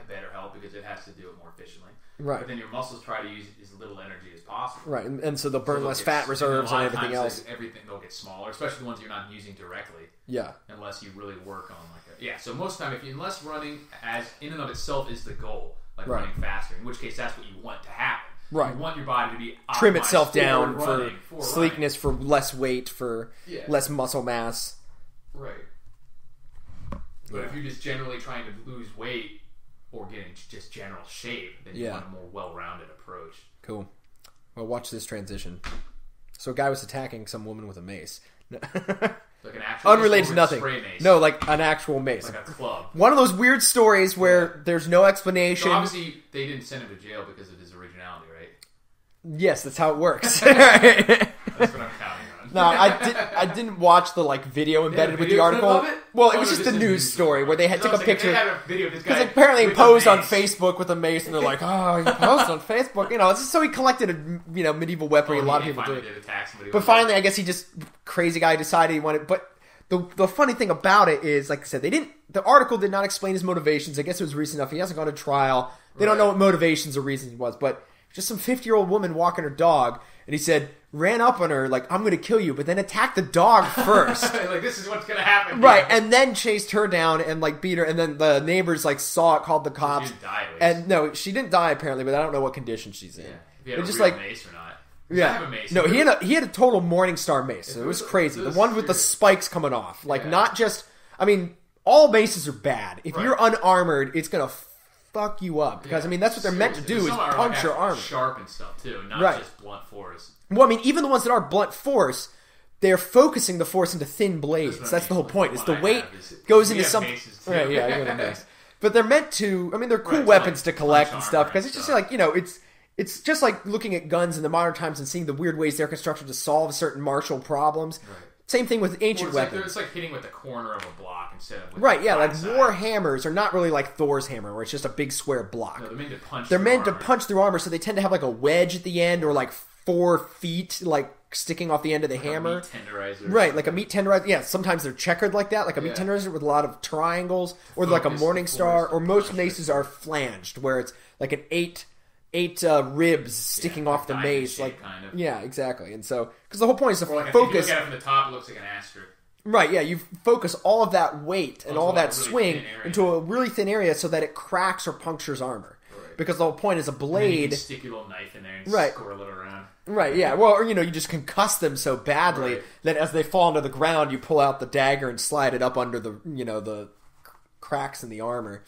better health because it has to do it more efficiently. Right. But then your muscles try to use as little energy as possible. Right. And so they'll burn less fat reserves and everything else. They'll get smaller, especially the ones you're not using directly. Yeah. Unless you really work on so most of the time, unless running as in and of itself is the goal, running faster, in which case that's what you want to happen. Right. You want your body to be trim itself down for sleekness, for less weight, for less muscle mass. Right. But if you're just generally trying to lose weight or get in just general shape, then you want a more well-rounded approach. Cool. Well, watch this transition. So a guy was attacking some woman with a mace. Like an actual unrelated to nothing. Spray mace. No, like an actual mace. Like a club. One of those weird stories where there's no explanation. So obviously, they didn't send him to jail because of his originality, right? Yes, that's how it works. That's what I'm counting on. No, I didn't watch the video embedded with the article. Well, it was just a news story where they took a picture. Because apparently he posed on Facebook with a mace, and they're like, "Oh, he posed on Facebook." It's just so he collected a medieval weaponry. A lot of people do. But finally, I guess he just crazy guy decided he wanted. But the funny thing about it is, like I said, the article did not explain his motivations. I guess it was recent enough. He hasn't gone to trial. They don't know what motivations or reasons was, but just some 50-year-old woman walking her dog, and he said, ran up on her, I'm going to kill you, but then attacked the dog first. This is what's going to happen. Right, and then chased her down and, beat her, and then the neighbors, saw it, called the cops. She didn't die, and no, she didn't die, apparently, but I don't know what condition she's in. Yeah. If he had just a real mace or not. Yeah. Have a mace. No, he had a total Morningstar mace, so it was crazy. The one with the spikes coming off. Not just... all maces are bad. If you're unarmored, it's going to fuck you up. Because, that's what they're meant to do, is punch your armor. Sharp and stuff, too, not just blunt force. Well, even the ones that are blunt force, they're focusing the force into thin blades. That's the whole point. It's the weight goes into something... Right, yeah, I got a mace. But they're meant to... they're cool weapons to collect and stuff, because it's just it's just like looking at guns in the modern times and seeing the weird ways they're constructed to solve certain martial problems. Same thing with ancient weapons. It's like hitting with the corner of a block instead of with right. Yeah, like side. war hammers are not really like Thor's hammer, where it's just a big square block. No, they're meant to punch. They're meant to punch through armor, so they tend to have like a wedge at the end, or like 4 feet, like sticking off the end of the hammer. A meat tenderizer. Right, like a meat tenderizer. Yeah, sometimes they're checkered like that, like a meat tenderizer with a lot of triangles, or like a morning star. Or most maces are flanged, where it's like an eight ribs sticking off the mace, like kind of. Yeah, exactly. And so because the whole point is to like focus. If you look at it from the top, it looks like an asterisk. Right, yeah, you focus all of that weight and all that swing into a really thin area so that it cracks or punctures armor. Right. Because the whole point is a blade. You can stick your little knife in there and squirrel it around. Right, yeah. Well, or, you just concuss them so badly that as they fall into the ground, you pull out the dagger and slide it up under the, the cracks in the armor.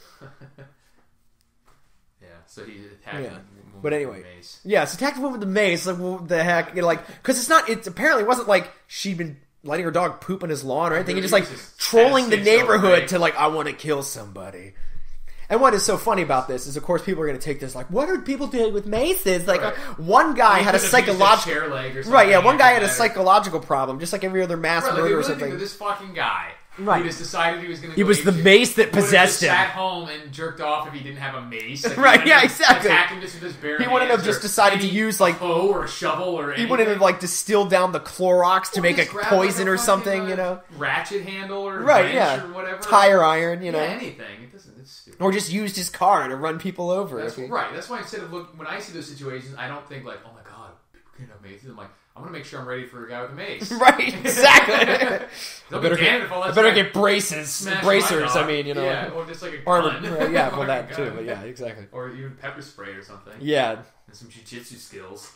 So he attacked him. But anyway, with the mace. It's attacked him with the mace. Like, what the heck? Because it's not. It apparently wasn't like she'd been letting her dog poop on his lawn or anything. He just trolling the neighborhood to I want to kill somebody. And what is so funny about this is, of course, people are going to take this like, what are people doing with maces? Like, one guy had a psychological chair leg or something. Right? Yeah, one guy had a psychological problem, just like every other mass murder or something. This fucking guy. Right. He just decided he was going to. He was the mace that possessed him. Sat home and jerked off if he didn't have a mace. Like, right? Yeah, exactly. Attack him just with his bare hands. He wouldn't have just decided to use like a hoe or a shovel or anything. He wouldn't have distilled down the Clorox to make a poison or something. Ratchet handle or right? Or whatever. Tire iron. Yeah, anything. It doesn't. It's stupid. Or just used his car to run people over. Right. That's why instead of when I see those situations, I don't think like, oh my god, people can have maces. I'm like, I'm going to make sure I'm ready for a guy with a mace. Right, exactly. I better get bracers. I mean, Yeah, or just like a gun. Right, yeah, well, that too. But yeah, exactly. Or even pepper spray or something. Yeah. And some jiu-jitsu skills.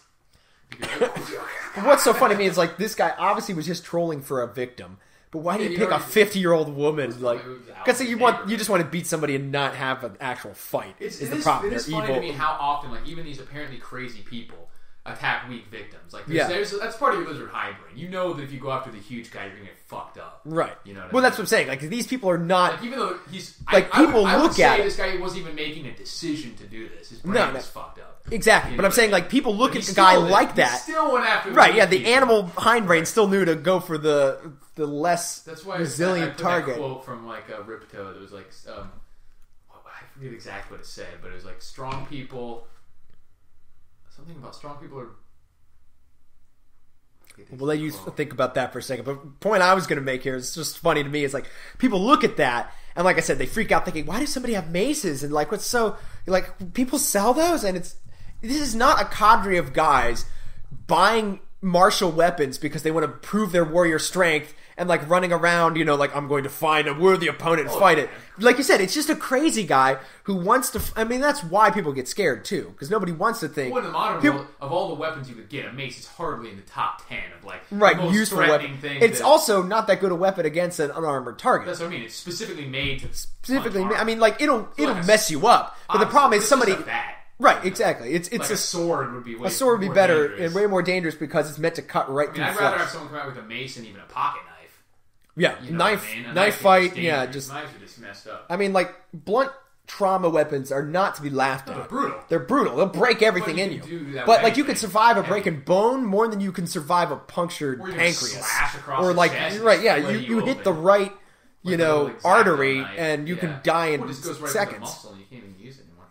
What's so funny to me is like this guy obviously was just trolling for a victim. But why do you pick a 50-year-old woman? Like, because you just want to beat somebody and not have an actual fight. Is the problem? It is funny to me how often like even these apparently crazy people attack weak victims. Like, that's part of your lizard high brain. You know that if you go after the huge guy, you're gonna get fucked up. Right. You know what I mean? that's what I'm saying. Like, these people are not. Like, even though he's like people I would look say at this guy wasn't even making a decision to do this. His brain was fucked up. Exactly. But I'm saying like people look at a guy like that. He still went after right. Yeah. The animal hindbrain still knew to go for the less resilient target. That quote from like Ripto that was like I forget exactly what it said, but it was like strong people. Something about strong people are. We'll let you think about that for a second. But the point I was going to make here is just funny to me. Is like people look at that and, like I said, they freak out thinking, "Why does somebody have maces?" And like, what's so like people sell those? And this is not a cadre of guys buying martial weapons because they want to prove their warrior strength and like running around, like I'm going to find a worthy opponent and fight it. Like you said, it's just a crazy guy who wants to. I mean, that's why people get scared too, because nobody wants to think. Well, in the modern world, of all the weapons you could get, a mace is hardly in the top 10 of like the most useful threatening things. It's also not that good a weapon against an unarmored target. That's what I mean. It's specifically made to I mean, like it'll mess you up. But the problem is somebody. Right, exactly. It's like a sword would be better dangerous. and way more dangerous because it's meant to cut right through flesh. I'd rather have someone come out with a mace than even a pocket knife. Yeah, knife fight. Knives are just messed up. I mean, like blunt trauma weapons are not to be laughed at. They're brutal. They'll break everything in you. But like you can survive a broken bone more than you can survive a punctured pancreas. Slash across or like the chest you hit the right artery and you can die in seconds. You can't even use it anymore.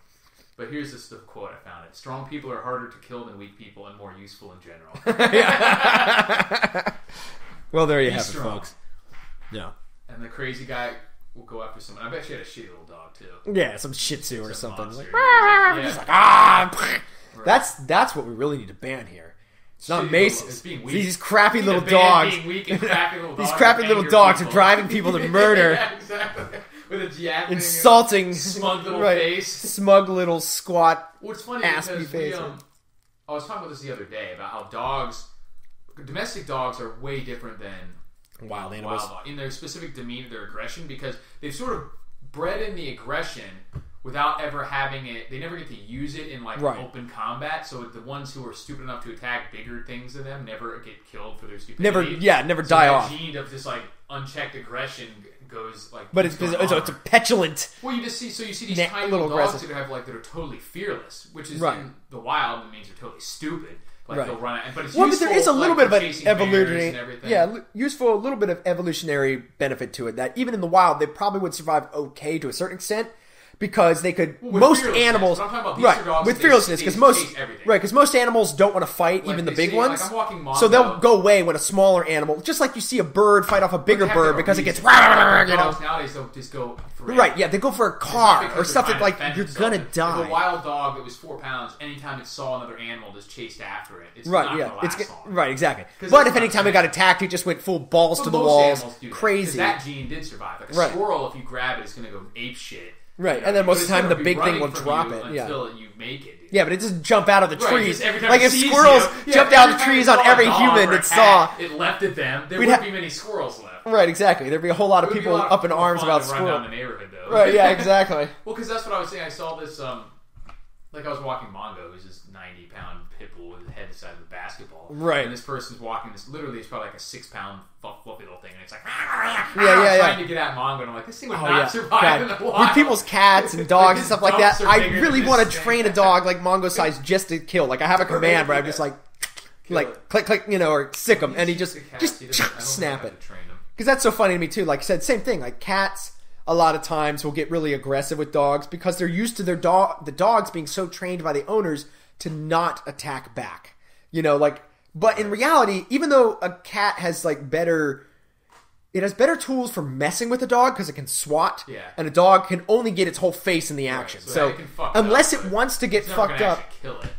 But here's the quote I found. Strong people are harder to kill than weak people and more useful in general. Well, there you have it, folks. Yeah. And the crazy guy will go after someone. I bet she had a shitty little dog too. Yeah, some Shih Tzu or something. Monster. That's what we really need to ban here. It's not maces. These crappy little dogs. These crappy little dogs are driving people to murder. Yeah, exactly. With a yapping, insulting, smug little face, smug little squat. Well, it's funny aspy face. I was talking about this the other day about how domestic dogs are way different than wild animals in their specific demeanor, their aggression, because they've sort of bred in the aggression without ever having it. They never get to use it in open combat. So the ones who are stupid enough to attack bigger things than them never get killed for their stupidity. Never die off. The gene of just unchecked aggression goes but it's a petulant. Well, you see these tiny little dogs that are totally fearless, which is in the wild it means they're totally stupid. Like they'll run out, but it's but useful. there is a little bit of an evolutionary, useful, a little bit of evolutionary benefit to it. That even in the wild, they probably would survive okay to a certain extent. Because they could, most animals, with fearlessness, because most animals don't want to fight, even the big ones. So they'll go away when a smaller animal, just like you see a bird fight off a bigger bird because it gets, nowadays they'll just go for they go for a car or stuff that like you're gonna die. If a wild dog that was 4 pounds, anytime it saw another animal, just chased after it. It's not gonna last long. Right, exactly. But if anytime it got attacked, it just went full balls to the walls, crazy. That gene did survive. Like a squirrel, if you grab it, it's gonna go ape shit. Right, and then most of the time the big thing will drop it. Until you make it. Dude. Yeah, but it doesn't jump out of the trees. Like if squirrels jumped out of the trees on every human it saw, it left at them. There wouldn't be many squirrels left. Right, exactly. There'd be a whole lot of people up in arms about squirrels. Run down the neighborhood, though. Right, yeah, exactly. Well, because that's what I was saying. I saw this. Like I was walking Mongo, who's this 90-pound pit bull with his head the size of a basketball. Right. And this person's walking this. Literally, it's probably like a 6-pound fluffy little thing, and it's like trying to get at Mongo. And I'm like, this thing would not survive in the wild. With people's cats and dogs and stuff like that, I really want to train a dog like Mongo size just to kill. Like I have a command where I'm just like click, or sick him, and he just snap it. Because that's so funny to me too. Like I said, same thing. Like cats, a lot of times will get really aggressive with dogs because they're used to the dogs being so trained by the owners to not attack back. But in reality, even though a cat has better tools for messing with a dog because it can swat, and a dog can only get its whole face in the action. Right, so unless it wants to get fucked up,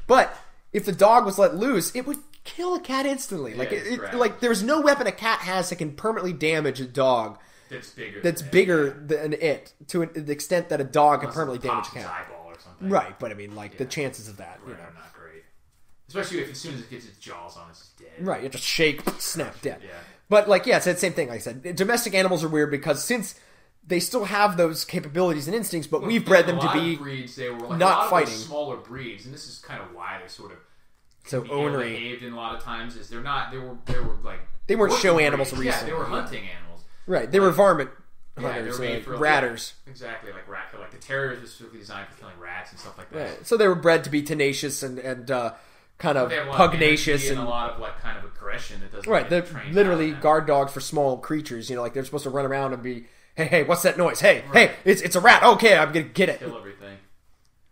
but if the dog was let loose, it would kill a cat instantly. There's no weapon a cat has that can permanently damage a dog. That's bigger than it to the extent that a dog can permanently damage a cat. Eyeball or something. Right, but I mean, the chances of that, are not great. Especially if as soon as it gets its jaws on, it's dead. Right, you have to shake, snap, dead. Yeah. But it's the same thing. Like I said, domestic animals are weird because since they still have those capabilities and instincts, but we've bred them to be breeds, they were not fighting. Smaller breeds, and this is kind of why they're sort of so ornery. Behaved in a lot of times is they weren't show animals. Yeah, they were hunting animals. Right, they were varmint. Yeah, they were made for ratters. Exactly, like rat. Like the terriers were specifically designed for killing rats and stuff like that. Right. So they were bred to be tenacious and kind of pugnacious and a lot of kind of aggression that doesn't. Right, they're literally guard dogs for small creatures. They're supposed to run around and be, hey, what's that noise? Hey, it's a rat. Okay, I'm gonna get it. Kill everything.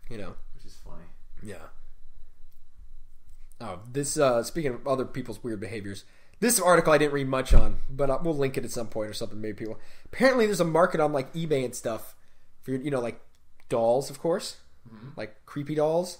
Which is funny. Yeah. Oh, this speaking of other people's weird behaviors. This article I didn't read much on, but we'll link it at some point or something. Maybe people. Apparently, there's a market on eBay and stuff for dolls, of course, like creepy dolls,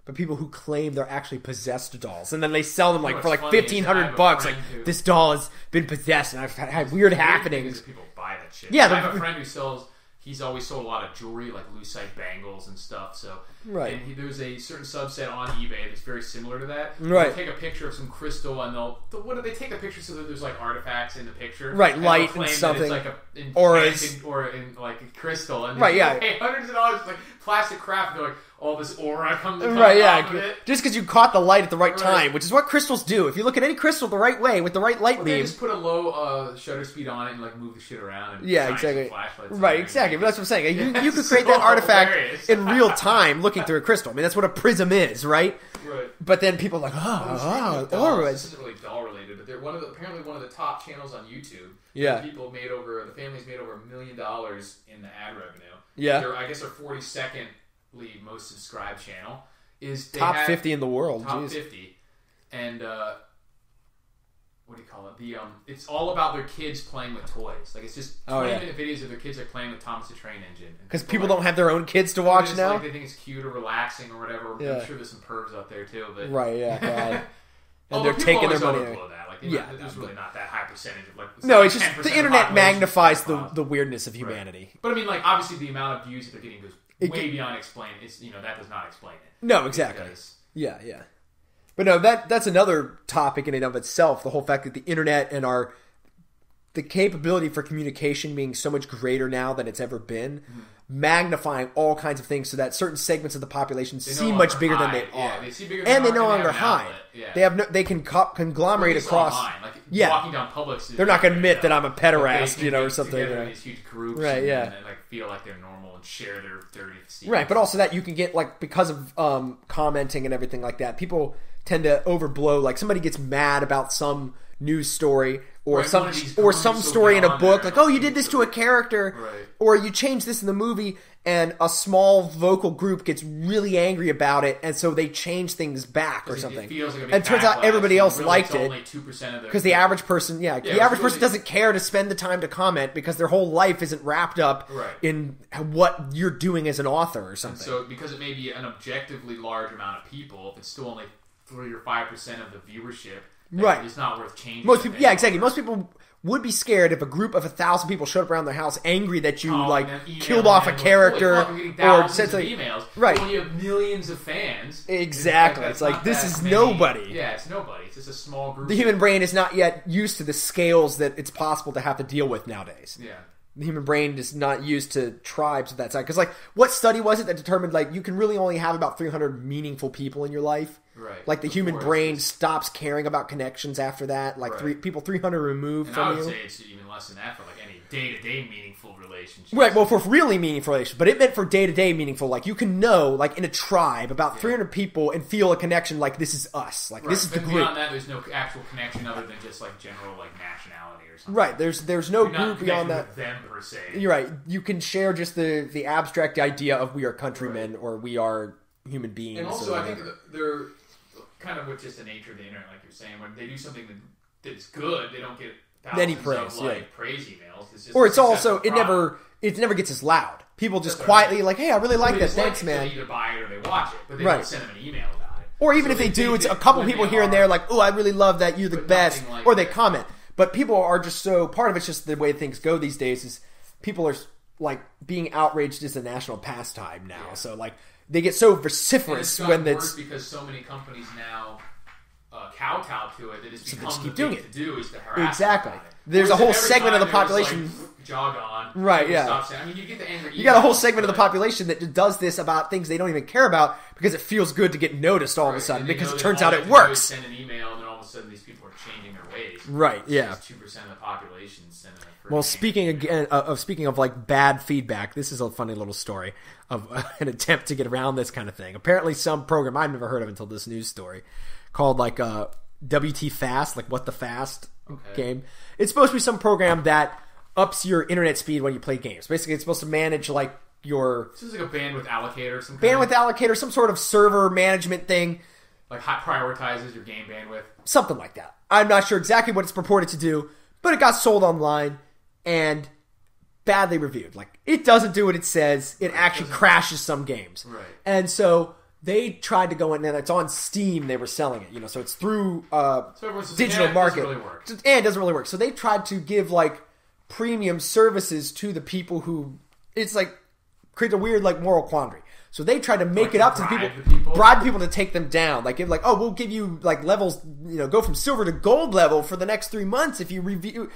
but people who claim they're actually possessed dolls, and then they sell them for $1,500. Like this doll has been possessed, and I've had weird happenings. People buy that shit. Yeah, I have a friend who sells. He's always sold a lot of jewelry, like lucite bangles and stuff. So, right. And there's a certain subset on eBay that's very similar to that. Right. They'll take a picture of some crystal, and what do they take a picture so that there's artifacts in the picture? Right, light and something, auras, or in a crystal, and pay hundreds of dollars for plastic craft. They're all this aura comes off of it. Just because you caught the light at the right time, which is what crystals do. If you look at any crystal the right way with the right light beam, they just put a low shutter speed on it and move the shit around. And exactly. Flashlights right, exactly. But that's what I'm saying. You could create that artifact in real time looking through a crystal. I mean, that's what a prism is, right? Right. But then people are like, auras. This isn't really doll related, but they're apparently one of the top channels on YouTube. Yeah. The family's made over $1 million in the ad revenue. Yeah. I guess their 42nd most subscribed channel is top 50 in the world. Top 50, and what do you call it? It's all about their kids playing with toys. It's just 20-minute videos of their kids playing with Thomas the Train Engine. Because people don't have their own kids to watch now. They think it's cute or relaxing or whatever. Yeah. I'm sure there's some pervs out there too. But right, yeah, God. And they're taking their money. There's really not that high percentage of no, it's just the internet magnifies the weirdness of humanity. Right. But I mean, obviously the amount of views that they're getting goes way beyond explain. It's that does not explain it. No, exactly. Yeah. But no, that's another topic in and of itself. The whole fact that the internet and the capability for communication being so much greater now than it's ever been, magnifying all kinds of things so that certain segments of the population seem much bigger than they are. Yeah, they see bigger and they no longer hide. Yeah. They can conglomerate across. Walking down Publix, they're not going to admit that I'm a pederast, or something. Together in these huge groups, right? And feel like they're normal and share their dirty secrets. Right, but also that you can get because of commenting and everything like that. People tend to overblow. Like somebody gets mad about some news story or right, some story in a book, like, oh, you did this to a character, right. or you changed this in the movie, and a small vocal group gets really angry about it, and so they change things back or something. And it turns out everybody else liked it because the average person, the average person doesn't care to spend the time to comment because their whole life isn't wrapped up in what you're doing as an author or something. And so because it may be an objectively large amount of people, if it's still only 3 or 5% of the viewership, right, it's not worth changing. Most people, exactly. Most people would be scared if a group of 1,000 people showed up around their house angry that you killed off a character or said something. Emails. Right, when you have millions of fans. Exactly, it's like this is nobody. Yeah, it's nobody. It's just a small group. The human brain is not yet used to the scales that it's possible to have to deal with nowadays. Yeah. The human brain is not used to tribes of that size. Because, what study was it that determined, you can really only have about 300 meaningful people in your life? Right. The human brain stops caring about connections after that. People 300 removed and from you. I would say it's even less than that for, any day-to-day meaningful relationships. Right, well, for really meaningful relationships. But it meant for day-to-day meaningful. You can know, in a tribe, about 300 people and feel a connection this is us. This is the group. Beyond that, there's no actual connection other than just, general, nationality or something. Right, there's no group beyond that. With them, per se. You're right. You can share just the abstract idea of we are countrymen or we are human beings. And also, I think they're kind of with just the nature of the internet, like you're saying, when they do something that's good, they don't get thousands of praise emails. It's just it's also it never gets as loud. People just quietly hey, I really like that. Thanks, man. They either buy it or they watch it, but they don't send them an email about it. Or even if they do, it's a couple people here and there, oh, I really love that, you're the best, or they comment. But people are just so part of it's just the way things go these days. Is people are being outraged is a national pastime now. Yeah. So they get so vociferous when it's because so many companies now kowtow to it that it's become just keep the doing thing it. To do is to harass. Exactly. There's a whole segment of the population. Jog on. Right. Yeah. Stop saying, you get the angry. You got a whole segment of the population that does this about things they don't even care about because it feels good to get noticed all of a sudden because it turns out it works. Send an email and then all of a sudden these people are changing their ways. Right. Yeah. 2% of the population sending it. Well, speaking of bad feedback, this is a funny little story of an attempt to get around this kind of thing. Apparently, some program I've never heard of until this news story called WT Fast, What the Fast game. It's supposed to be some program that ups your internet speed when you play games. Basically, it's supposed to manage your. This is a bandwidth allocator, some sort of server management thing. Prioritizes your game bandwidth, something like that. I'm not sure exactly what it's purported to do, but it got sold online and badly reviewed. It doesn't do what it says. It actually crashes some games. Right. And so they tried to go in, and it's on Steam. They were selling it, so it's through digital market. It doesn't really work. And it doesn't really work. So they tried to give premium services to the people who it's creates a weird moral quandary. So they tried to make it up to the people, bribe people to take them down. We'll give you levels, go from silver to gold level for the next 3 months if you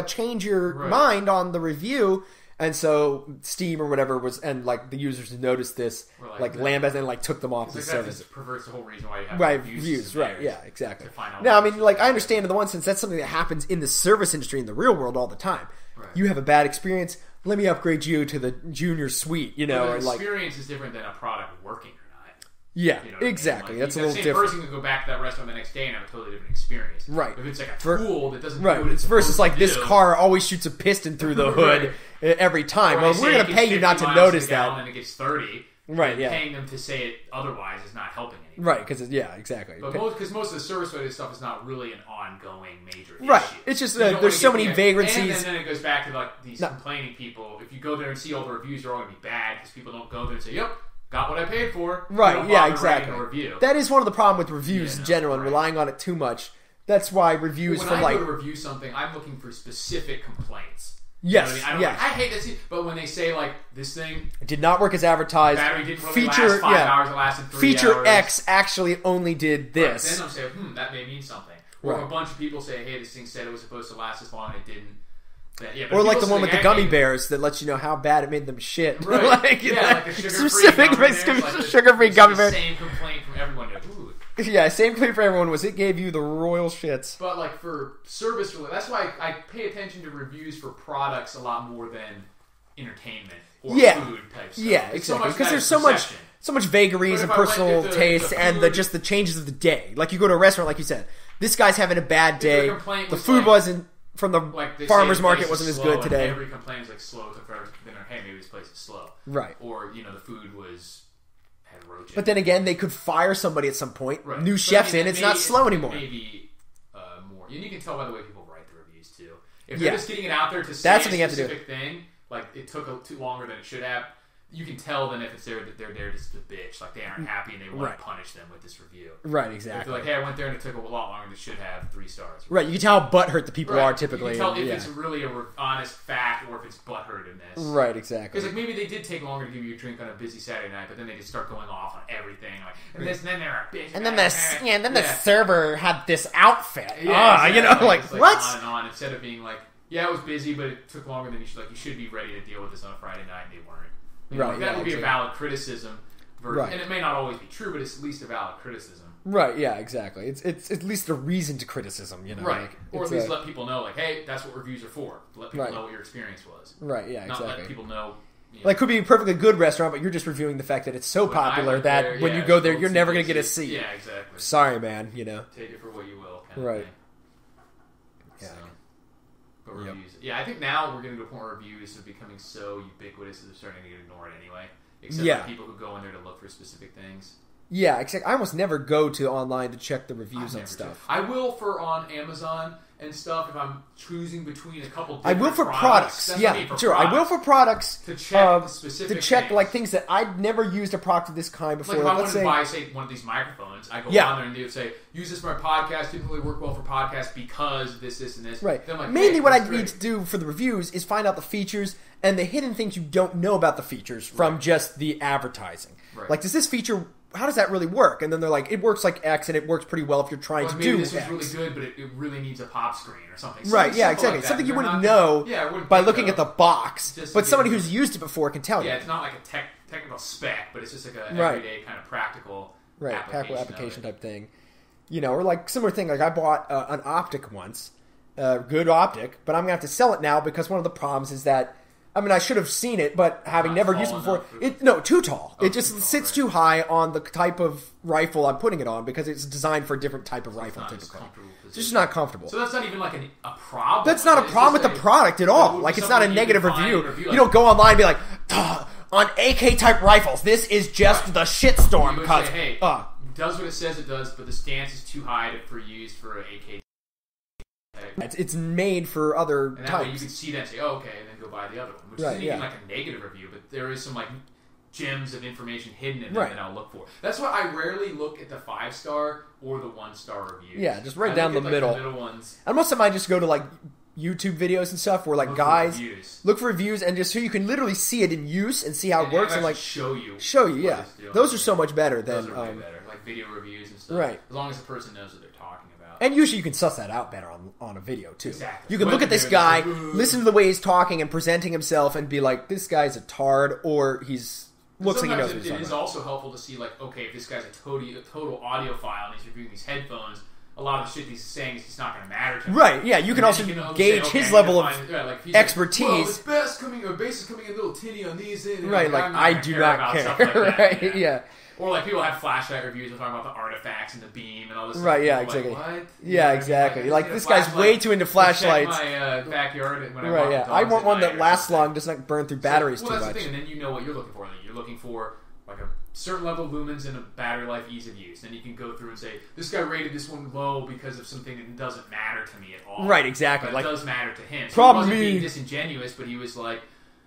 change your mind on the review. And so Steam or whatever and the users noticed this, lambast and took them off the service. That perverts the whole reason why you have reviews. Right? Yeah, exactly. Now, I understand in the one sense that's something that happens in the service industry in the real world all the time. Right. You have a bad experience. Let me upgrade you to the junior suite, The experience is different than a product working or not. Yeah, exactly. That's a little different. The same person can go back to that restaurant the next day and have a totally different experience. Right. If it's a tool that doesn't do what it's versus supposed to this do. car always shoots a piston through the hood every time. Well, we're going to pay you not to notice that. And it gets 30. Right, and paying them to say it otherwise is not helping anything. Right, because exactly. But most of the service-related stuff is not really an ongoing major issue. Right, it's just there's so many vagrancies. And then it goes back to these complaining people. If you go there and see all the reviews, they're all going to be bad because people don't go there and say, "Yep, got what I paid for." Right, yeah, exactly. A review. That is one of the problems with reviews in general and relying on it too much. That's why reviews when I go to review something, I'm looking for specific complaints. Yes, you know what I mean? I hate this, but when they say this thing it did not work as advertised, battery didn't really last 5 hours, it lasted 3 hours. Feature X actually only did this. Right, then I'm saying, that may mean something. Or if a bunch of people say, hey, this thing said it was supposed to last this long and it didn't. Or the one with the gummy bears that lets you know how bad it made them shit. Right. the sugar-free gummy bear. Same complaint from everyone. Yeah, same complaint for everyone was it gave you the royal shits. But for service, that's why I pay attention to reviews for products a lot more than entertainment or Yeah. food type stuff. Yeah, It's exactly. So Because there's so much vagaries and personal taste and just the changes of the day. Like you go to a restaurant, like you said, this guy's having a bad day. The food wasn't from the farmer's market wasn't as good today. Every complaint is like slow. Took forever. Then hey, maybe this place is slow. Right. Or the food had roaches. But then again, they could fire somebody at some point. Right. New chefs in. It's not slow anymore. Maybe more. And you can tell by the way people write the reviews too. If they're just getting it out there to say that's a something you have to do. specific thing, like it took too longer than it should have. You can tell then if it's they're there just to bitch, like they aren't happy and they want to punish them with this review. Right, exactly. If they're like, hey, I went there and it took a lot longer than it should have, 3 stars. Right, you can tell how butthurt the people are typically. You can tell if it's really a honest fact or if it's butthurtedness. Right, exactly. Because like maybe they did take longer to give you a drink on a busy Saturday night, but then they just start going off on everything. Like, and then they're a bitch. And then the server had this outfit. Yeah, exactly. Like what? On and on. Instead of being like, yeah, it was busy, but it took longer than you should. Like, you should be ready to deal with this on a Friday night, and they weren't. That would be a valid criticism. And it may not always be true, but it's at least a valid criticism. Right, yeah, exactly. It's at least a reason to criticism, Right. Like, or at least let people know, like, hey, that's what reviews are for. Let people know what your experience was. Right, yeah, not exactly. Let people know. Like, could be a perfectly good restaurant, but you're just reviewing the fact that it's so popular that when you go there, you're never going to get a seat. Yeah, exactly. Sorry, man, Take it for what you will. Right. Yeah. But reviews. Yeah, I think now we're getting to a point where reviews are becoming so ubiquitous that they're starting to get ignored anyway. Except for people who go in there to look for specific things. Yeah, except I almost never go to online to check the reviews on stuff. I will for on Amazon and stuff if I'm choosing between a couple different I will for products. Yeah, sure. I will for products to check specific things. Like things that I've never used a product of this kind before. Like if I wanted to buy, say, one of these microphones, I go on there and they would say, use this for my podcast. Didn't really work well for podcasts because this, and this. Right. Then I'm like, mainly what I need to do for the reviews is find out the features and the hidden things you don't know about the features from just the advertising. Right. Like, does this feature... How does that really work? And then they're like, it works like X, and it works pretty well if you're trying to do this X. was really good, but it really needs a pop screen or something. Right, yeah, exactly. Like something you wouldn't know by looking at the box, but somebody who's used it before can tell you. Yeah, it's not like a technical spec, but it's just like an everyday kind of practical application type thing. Or like similar thing, like I bought an optic once, good optic, but I'm going to have to sell it now because one of the problems is that I should have seen it, but having never used it before... too tall. It just sits too high on the type of rifle I'm putting it on because it's designed for a different type of rifle, typically. It's just not comfortable. So that's not even like a problem? That's not a problem with the product at all. Like, it's not a negative review. You don't go online and be like, on AK-type rifles, this is just the shitstorm. Because, hey, it does what it says it does, but the stance is too high for use for an AK. It's made for other types. Way you can see that and say, oh, okay, and then go buy the other one. Which isn't even like a negative review, but there is some like gems of information hidden in there that I'll look for. That's why I rarely look at the 5-star or the 1-star reviews. Yeah, just right down the middle. The middle ones. And most of them I just go to like YouTube videos and stuff where like guys look for reviews and just so you can literally see it in use and see how it works and like show you. Yeah, those are so much better than those are way better. Like video reviews and stuff. Right. As long as the person knows what they're talking about. And usually you can suss that out better on a video, too. Exactly. You can look at this guy, listen to the way he's talking and presenting himself, and be like, this guy's a tard, or he's looks like he knows what he's talking about. It is also helpful to see, like, okay, if this guy's a total audiophile and he's reviewing these headphones, a lot of the shit he's saying is just not going to matter to him. Right, yeah, you can also gauge his level of expertise. Well, this bass is coming in a little tinny on these. Right, like, I do not care. Right, yeah. Or like people have flashlight reviews and talking about the artifacts and the beam and all this stuff. Right, yeah, exactly. Like, what? Yeah, exactly. Like this guy's way too into flashlights. My backyard when right, yeah. I want one that lasts long, doesn't like burn through batteries too much. That's the thing, and then you know what you're looking for. Like, you're looking for like a certain level of lumens and a battery life, ease of use. Then you can go through and say, this guy rated this one low because of something that doesn't matter to me at all. Right, exactly. But it does matter to him. So problem he wasn't being disingenuous, but he was like,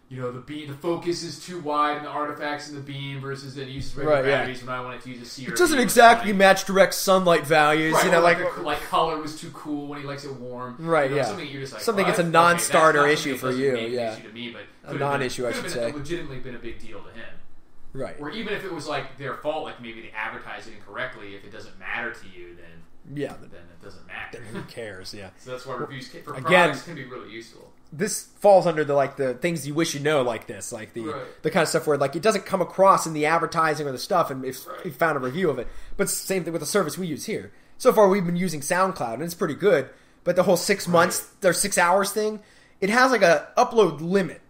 the focus is too wide and the artifacts in the beam versus it uses regular batteries when I want it to use a C or it doesn't exactly match direct sunlight values. Right, like color was too cool when he likes it warm. Right, yeah. Something you're just like, something that's a non-starter issue for you. Yeah, issue to me, but a non-issue, I should say. Legitimately been a big deal to him. Right. Or even if it was like their fault, like maybe they advertised it incorrectly. If it doesn't matter to you, then then it doesn't matter. Then who cares? Yeah. So that's why reviews for products can be really useful. This falls under the things you wish you know, like this, like the kind of stuff where like it doesn't come across in the advertising or the stuff, and if you found a review of it. But it's the same thing with the service we use here. So far, we've been using SoundCloud, and it's pretty good. But the whole 6 months or 6 hours thing, it has like a upload limit.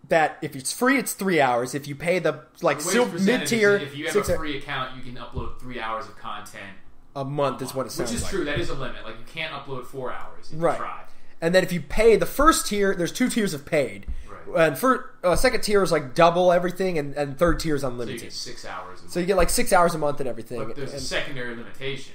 that if it's free, it's 3 hours. If you pay the mid-tier, if you have a free account, you can upload 3 hours of content a month. Is what it sounds like. Which is true. That is a limit. Like you can't upload 4 hours if you try. And then if you pay the first tier, there's 2 tiers of paid. Right. And for second tier is like double everything, and third tier is unlimited. So you get 6 hours. So you get like 6 hours a month and everything. But there's a secondary limitation.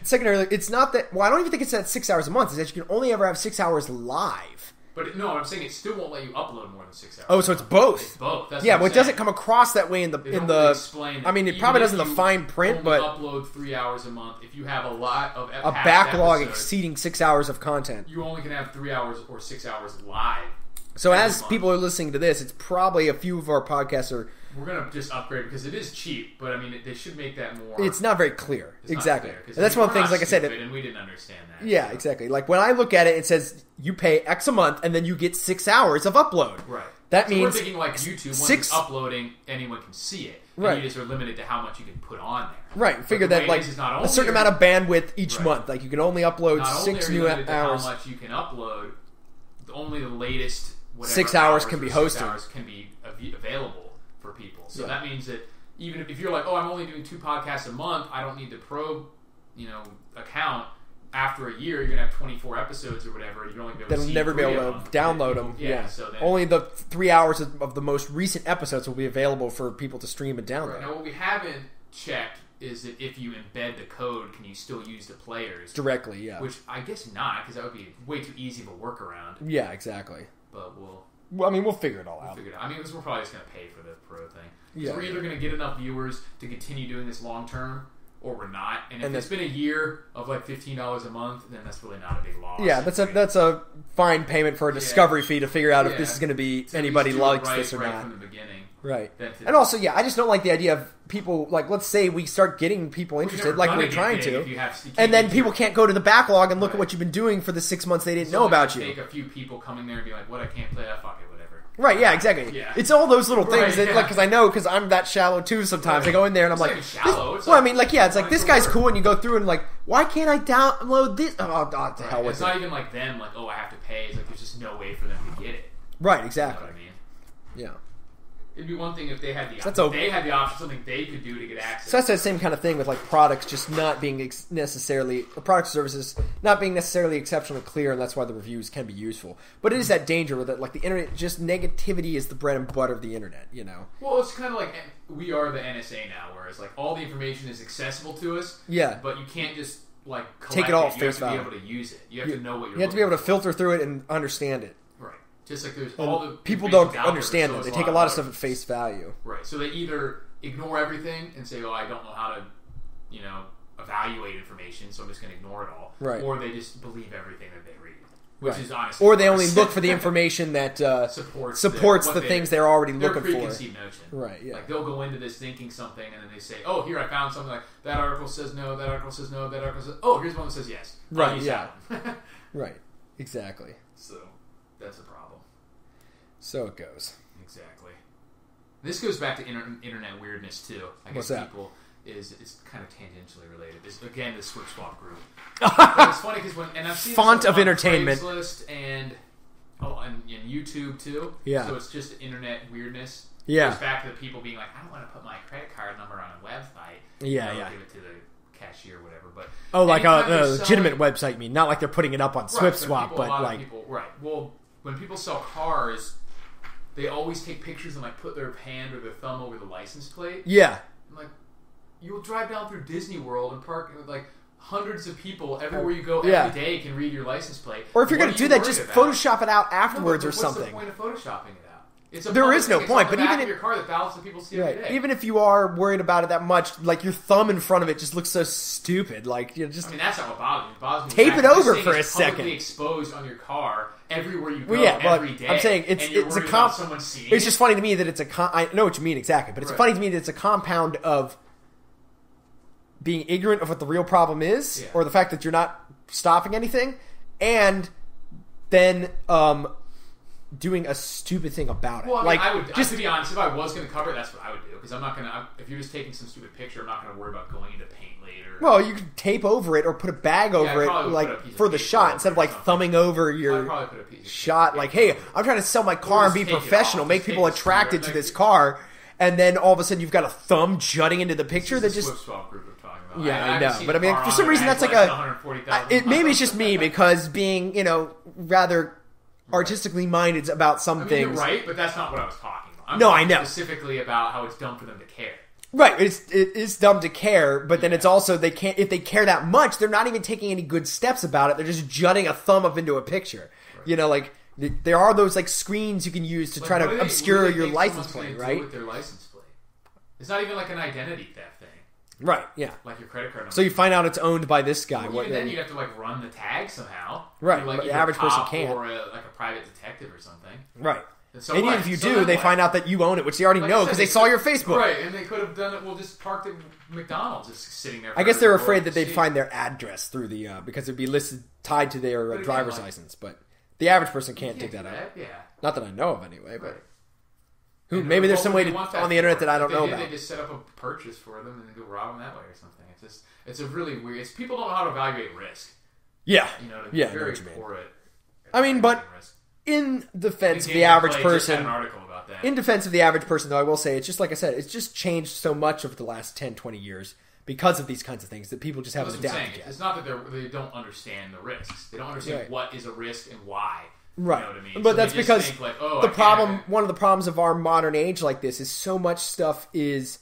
It's not that. Well, I don't even think it's that 6 hours a month. It's that you can only ever have 6 hours live. But no, I'm saying it still won't let you upload more than 6 hours. Oh, so it's both. It's both. That's well, it doesn't come across that way in the Really explain I mean, it probably doesn't in the fine print, but upload 3 hours a month. If you have a lot of a backlog exceeding 6 hours of content, you only can have 3 hours or 6 hours live. So as people are listening to this, it's probably a few of our podcasts are. We're gonna just upgrade because it is cheap, but I mean they should make that more. It's not very clear. Exactly. Not clear, and that's one of the things. Like I said, and we didn't understand that. Yeah, so. Exactly. Like when I look at it, it says you pay X a month, and then you get 6 hours of upload. Right. That means we're thinking like YouTube. Once it's uploading, anyone can see it. And right. You just are limited to how much you can put on there. Right. Figure that like a certain amount of bandwidth each month. Like you can only upload 6 new hours. How much you can upload? Only the latest. 6 hours can be hosted. 6 hours can be available for people. So that means that even if you're like, oh, I'm only doing 2 podcasts a month, I don't need the pro, account. After a year, you're gonna have 24 episodes or whatever. You're only They'll never be able to download them. Yeah. So then, only the 3 hours of the most recent episodes will be available for people to stream and download. Right. Now, what we haven't checked is that if you embed the code, can you still use the players directly? Yeah. Which I guess not, because that would be way too easy of a workaround. Yeah, exactly. But we'll figure it all out. I mean, we're probably just going to pay for the pro thing. Yeah, so we're either going to get enough viewers to continue doing this long term, or we're not. And if it's been a year of like $15 a month, then that's really not a big loss. Yeah, that's a fine payment for a discovery fee to figure out if this is going to be anybody likes this or not. From the beginning. Right. And also, I just don't like the idea of people, like, let's say we start getting people interested, like we're trying to, and then people can't go to the backlog and look at what you've been doing for the 6 months they didn't know about you. Take a few people coming there and be like, what, I can't play that, fuck it, whatever. Right, yeah, exactly. Yeah. It's all those little things that, like, because I'm that shallow too sometimes. I go in there and I'm like, shallow. Well, I mean, like, it's like, this guy's cool, and you go through and like, why can't I download this? Oh, to hell with it. It's not even like them, like, oh, I have to pay. It's like, there's just no way for them to get it. Right, exactly. You know what I mean? Yeah. It'd be one thing if they had the option. Something they could do to get access. So that's that same kind of thing with like products just not being necessarily product services not being necessarily exceptionally clear, and that's why the reviews can be useful. But it is that danger with it, like the internet, just negativity is the bread and butter of the internet. Well, it's kind of like we are the NSA now, whereas like all the information is accessible to us. Yeah, but you can't just like take it all at face value. You have to be able to use it. You have to know what you're. You have to be able to filter through it and understand it. Just like there's all the people don't understand it. They take a lot of stuff at face value. Right. So they either ignore everything and say, "Oh, I don't know how to, evaluate information, so I'm just going to ignore it all." Right. Or they just believe everything that they read, which is honestly. Or they only look for the information that supports the things they're already looking for. Their preconceived notion. Right. Yeah. Like they'll go into this thinking something, and then they say, "Oh, here I found something like that article says no, that article says no, that article says oh, here's one that says yes." Right. Yeah. Right. Exactly. So that's a problem. So it goes. Exactly. This goes back to internet weirdness too. I guess people it's kind of tangentially related. This again, the Switch Swap group. But it's funny because I've seen font of entertainment Craigslist and YouTube too. Yeah. So it's just internet weirdness. Yeah. It goes back to the people being like, I don't want to put my credit card number on a website. Yeah. Give it to the cashier or whatever. But like a legitimate website. You mean not like they're putting it up on SwiftSwap, but like right. Well, when people sell cars. They always take pictures and like put their hand or their thumb over the license plate. Yeah. I'm like, you'll drive down through Disney World and park with like hundreds of people everywhere you go every day can read your license plate. Or if you're going to do that, just Photoshop it out afterwards or something. What's the point of photoshopping it out? There is no point. But even if your car that thousands of people see every day. Even if you are worried about it that much, like your thumb in front of it just looks so stupid. Like just. I mean, that's not what bothers me. It bothers me. Tape it over for a second. Publicly exposed on your car. Everywhere you go, every day. I'm saying it's It's just funny to me that it's I know what you mean exactly, but it's funny to me that it's a compound of being ignorant of what the real problem is, or the fact that you're not stopping anything, and then doing a stupid thing about it. Well, I mean, like, I would, to be honest, if I was going to cover it, that's what I would do. Because I'm not going to, if you're just taking some stupid picture, I'm not going to worry about going into paint later. Well, you could tape over it or put a bag over it, like, for the shot, instead of, like, thumbing over your shot. Like, hey, I'm trying to sell my car and be professional, make people attracted to this car, and then all of a sudden you've got a thumb jutting into the picture that just... Yeah, I know. But I mean, for some reason that's like maybe it's just me because being, rather artistically minded about some things. You're right, but that's not what I was talking about. No, I know. Specifically about how it's dumb for them to care. Right, it is dumb to care, but then it's also, if they care that much, they're not even taking any good steps about it. They're just jutting a thumb up into a picture. Right. There are those, like, screens you can use to try to obscure your license plate, right? With their license plate. It's not even like an identity theft thing. Right, yeah. Like your credit card number. So you find out it's owned by this guy. Well, then you'd have to, like, run the tag somehow. Right, but the average person can't. Or a private detective or something. Right. So and even if you do, they find out that you own it, which they already know because they saw your Facebook. Right, and they could have done it, just parked at McDonald's, just sitting there. I guess they're afraid that they'd find their address through the, because it'd be listed, tied to their driver's license. But the average person can't dig that out. Yeah. Not that I know of anyway, but... Maybe there's some way on the internet that I don't know about. They just set up a purchase for them and then go rob them that way or something. It's a really weird... people don't know how to evaluate risk. Yeah. Yeah, very poor at I mean, but in defense of the average person... an article about that. In defense of the average person, though, I will say, it's just like I said, it's just changed so much over the last 10, 20 years because of these kinds of things that people just haven't adapted yet. It's not that they don't understand the risks. They don't understand what is a risk and why. Right. You know what I mean? But so that's because think one of the problems of our modern age like this is so much stuff is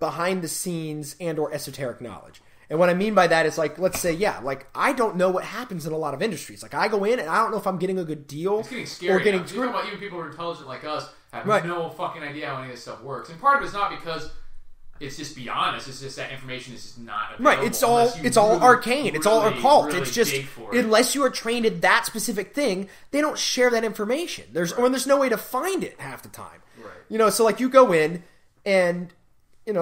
behind the scenes and or esoteric knowledge. And what I mean by that is, like, let's say, I don't know what happens in a lot of industries. Like, I go in and I don't know if I'm getting a good deal. It's getting scary. Or getting you're talking about even people who are intelligent like us have no fucking idea how any of this stuff works. And part of it's not because it's just beyond us. It's just that information is just not available. Right. It's all arcane. It's all occult. It's just unless you are trained in that specific thing, they don't share that information. There's no way to find it half the time. Right. So like you go in and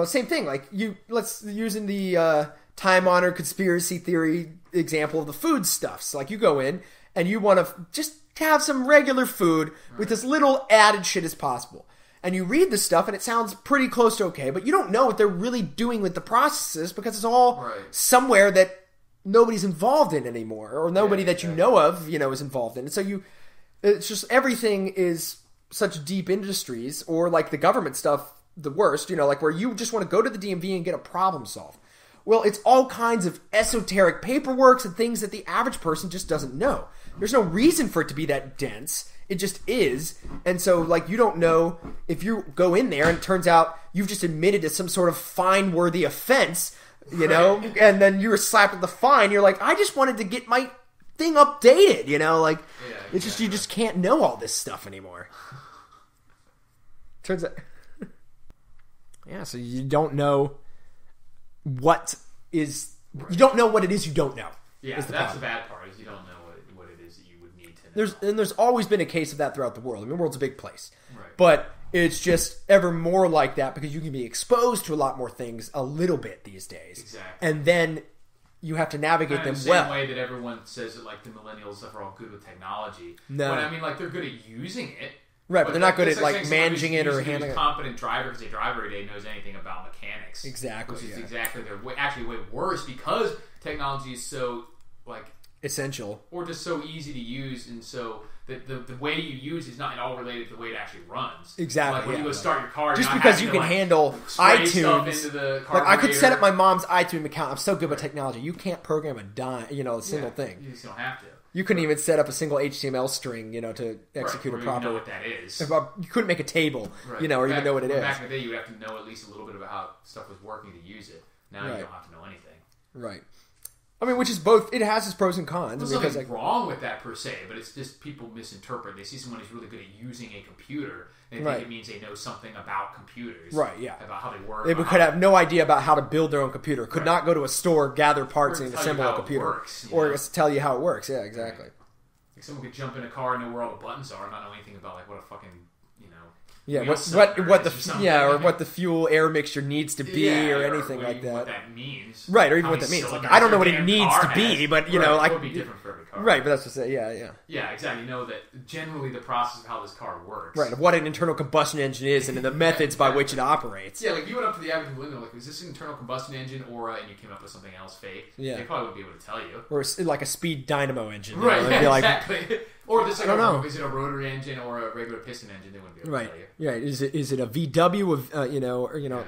same thing. Like let's using the time-honored conspiracy theory example of the food stuffs. Like you go in and you want to just have some regular food with as little added shit as possible. And you read the stuff, and it sounds pretty close to okay, but you don't know what they're really doing with the processes because it's all somewhere that nobody's involved in anymore, or nobody that you know of, is involved in. And so it's just everything is such deep industries, or like the government stuff, the worst, like where you just want to go to the DMV and get a problem solved. Well, it's all kinds of esoteric paperwork and things that the average person just doesn't know. There's no reason for it to be that dense. It just is. And so, like, you don't know if you go in there and it turns out you've just admitted to some sort of fine-worthy offense, and then you were slapped with the fine. You're like, I just wanted to get my thing updated, it's just, you just can't know all this stuff anymore. Turns out... Yeah, so you don't know what is... You don't know what it is you don't know. Yeah, that's the bad part, is you don't know what it is that you would need to know. There's always been a case of that throughout the world. I mean, the world's a big place. Right. But it's just ever more like that because you can be exposed to a lot more things a little bit these days. Exactly. And then you have to navigate them the well. same way that everyone says that, like, the millennials are all good with technology. No. But, I mean, like, they're good at using it. Right, but they're not good at, like, managing it or handling it. A competent driver, because a driver every day knows anything about mechanics. Exactly. Which is exactly actually way worse because technology is so, like... essential. Or just so easy to use, and so the way you use is not at all related to the way it actually runs. Exactly. Like when you go start your car, just because you can handle iTunes. Like I could set up my mom's iTunes account. I'm so good with technology. You can't program a single thing. You just don't have to. You couldn't even set up a single HTML string, to execute a proper. You know what that is. You couldn't make a table, or even know what it is. Back in the day, you would have to know at least a little bit about how stuff was working to use it. Now you don't have to know anything. Right. I mean, which is both. It has its pros and cons. There's nothing wrong with that per se, but it's just people misinterpret. They see someone who's really good at using a computer, and they think it means they know something about computers. Right, yeah. About how they work. They could have no idea about how to build their own computer. Could not go to a store, gather parts, and assemble a computer. Or tell you how it works. Yeah, exactly. Like someone could jump in a car and know where all the buttons are and not know anything about, like, what a fucking, Yeah, We what the fuel air mixture needs to be, or anything like that. What that means, right? Or even what that means. Like, I don't know what it needs to be, but you know, it would be different for every car. Right, but that's what I say. Yeah, exactly. You know that generally the process of how this car works. Right, of what an internal combustion engine is, and the methods by which it operates. Yeah, like you went up to the average window, like, is this an internal combustion engine, or and you came up with something else fake? Yeah, they probably wouldn't be able to tell you. Or like a speed dynamo engine, right? You know? Exactly. Or this, like, is it a rotary engine or a regular piston engine? They wouldn't be able to tell you. Right. Is it a VW of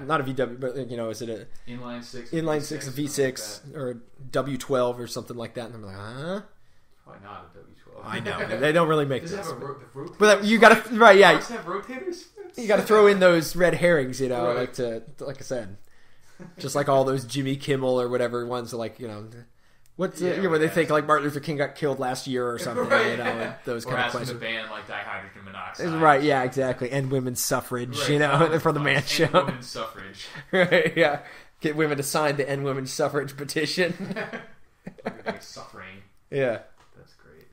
not a VW, but is it a inline six, a V6 or a W12 or something like that? And I'm like, huh? Probably not a W12. I know they don't really make this. Does it have a rotator? But you got to right, yeah. Does it have rotators? You got to throw in those red herrings, you know, like I said, just like all those Jimmy Kimmel or whatever ones, like What's where they think like Martin Luther King got killed last year or something, you know, and those kind of questions. Or ban like dihydrogen monoxide. Right, yeah, exactly. And women's suffrage, you know, from the Man Show. And women's suffrage. Right, yeah. Get women to sign the End Women's Suffrage petition. Suffering. Yeah. That's great.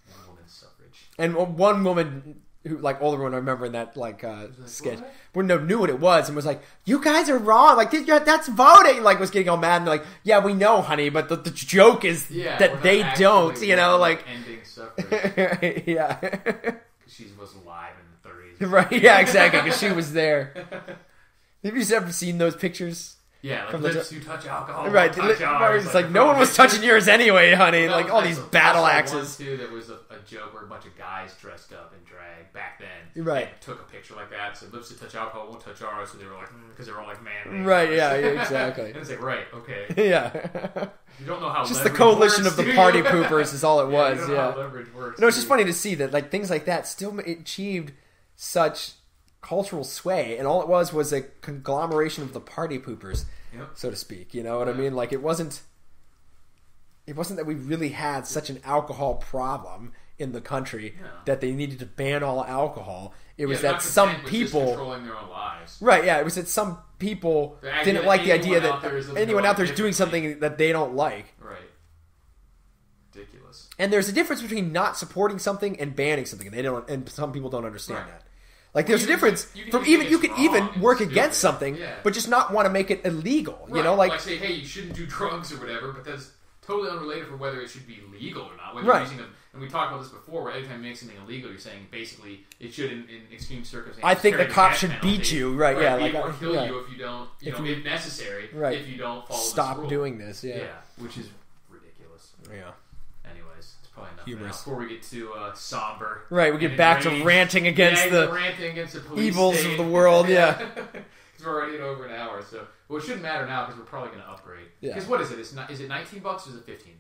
One woman's suffrage. And one woman who, like, older one, I remember in that, like, sketch, knew what it was and was like, you guys are wrong, like, that's voting, like, was getting all mad and like, yeah, we know, honey, but the joke is that they don't, you know, like... Ending suffrage. Yeah. Because she was alive in the 30s. Right, yeah, exactly, because she was there. Have you ever seen those pictures? Yeah, like lips who touch alcohol. Right, it's like no one was touching yours anyway, honey. Like all these battle axes. One too, that was a joke where a bunch of guys dressed up in drag back then. Right. And took a picture like that. So lips that touch alcohol won't touch ours. So they were like, because they were all like man. Right. Yeah. Exactly. And it's like, right. Okay. Yeah. You don't know how just the coalition works, of the party poopers is all it was. You don't know how leverage works. No, it's just funny to see that like things like that still achieved such cultural sway, and all it was a conglomeration of the party poopers, so to speak. You know what I mean? Like it wasn't that we really had such an alcohol problem in the country that they needed to ban all alcohol. It was that some people controlling their own lives. Right? Yeah, it was that some people didn't like the idea that anyone out there is doing something that they don't like. Right. Ridiculous. And there's a difference between not supporting something and banning something, and some people don't understand that. Like there's a difference from you can even work against something, but just not want to make it illegal. Right. You know, like say, hey, you shouldn't do drugs or whatever, but that's totally unrelated for whether it should be legal or not. Whether you're using and we talked about this before, where every time you make something illegal, you're saying basically it should, in extreme circumstances. I think the cop should beat you, right? Yeah, like or kill you if you don't, if necessary, if you don't follow. Stop this rule. doing this. Yeah, which is ridiculous. Yeah. Anyways, it's probably enough Humorous. Before we get to somber, right? We get back to ranting against the police evils state. of the world. Yeah. Because we're already at over an hour, so it shouldn't matter now because we're probably going to upgrade. Yeah. Because what is it? Is it $19 or is it $15?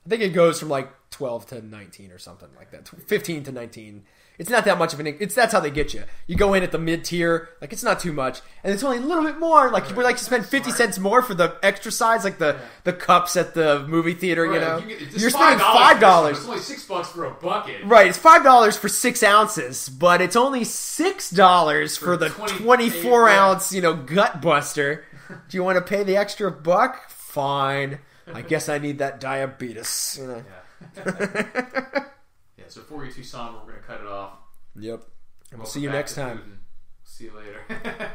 I think it goes from like 12 to 19 or something like that. 15 to 19. It's not that much of that's how they get you. You go in at the mid tier, like it's not too much, and it's only a little bit more. Like you would like to spend 50 cents more for the extra size, like the cups at the movie theater. You know, you're spending $5. It's only $6 for a bucket. Right, it's $5 for 6 ounces, but it's only $6 for the 24 ounce, gut buster. Do you want to pay the extra buck? Fine. I guess I need that diabetes. So before we get too somber, we're going to cut it off. Yep. And we'll see you next time. See you later.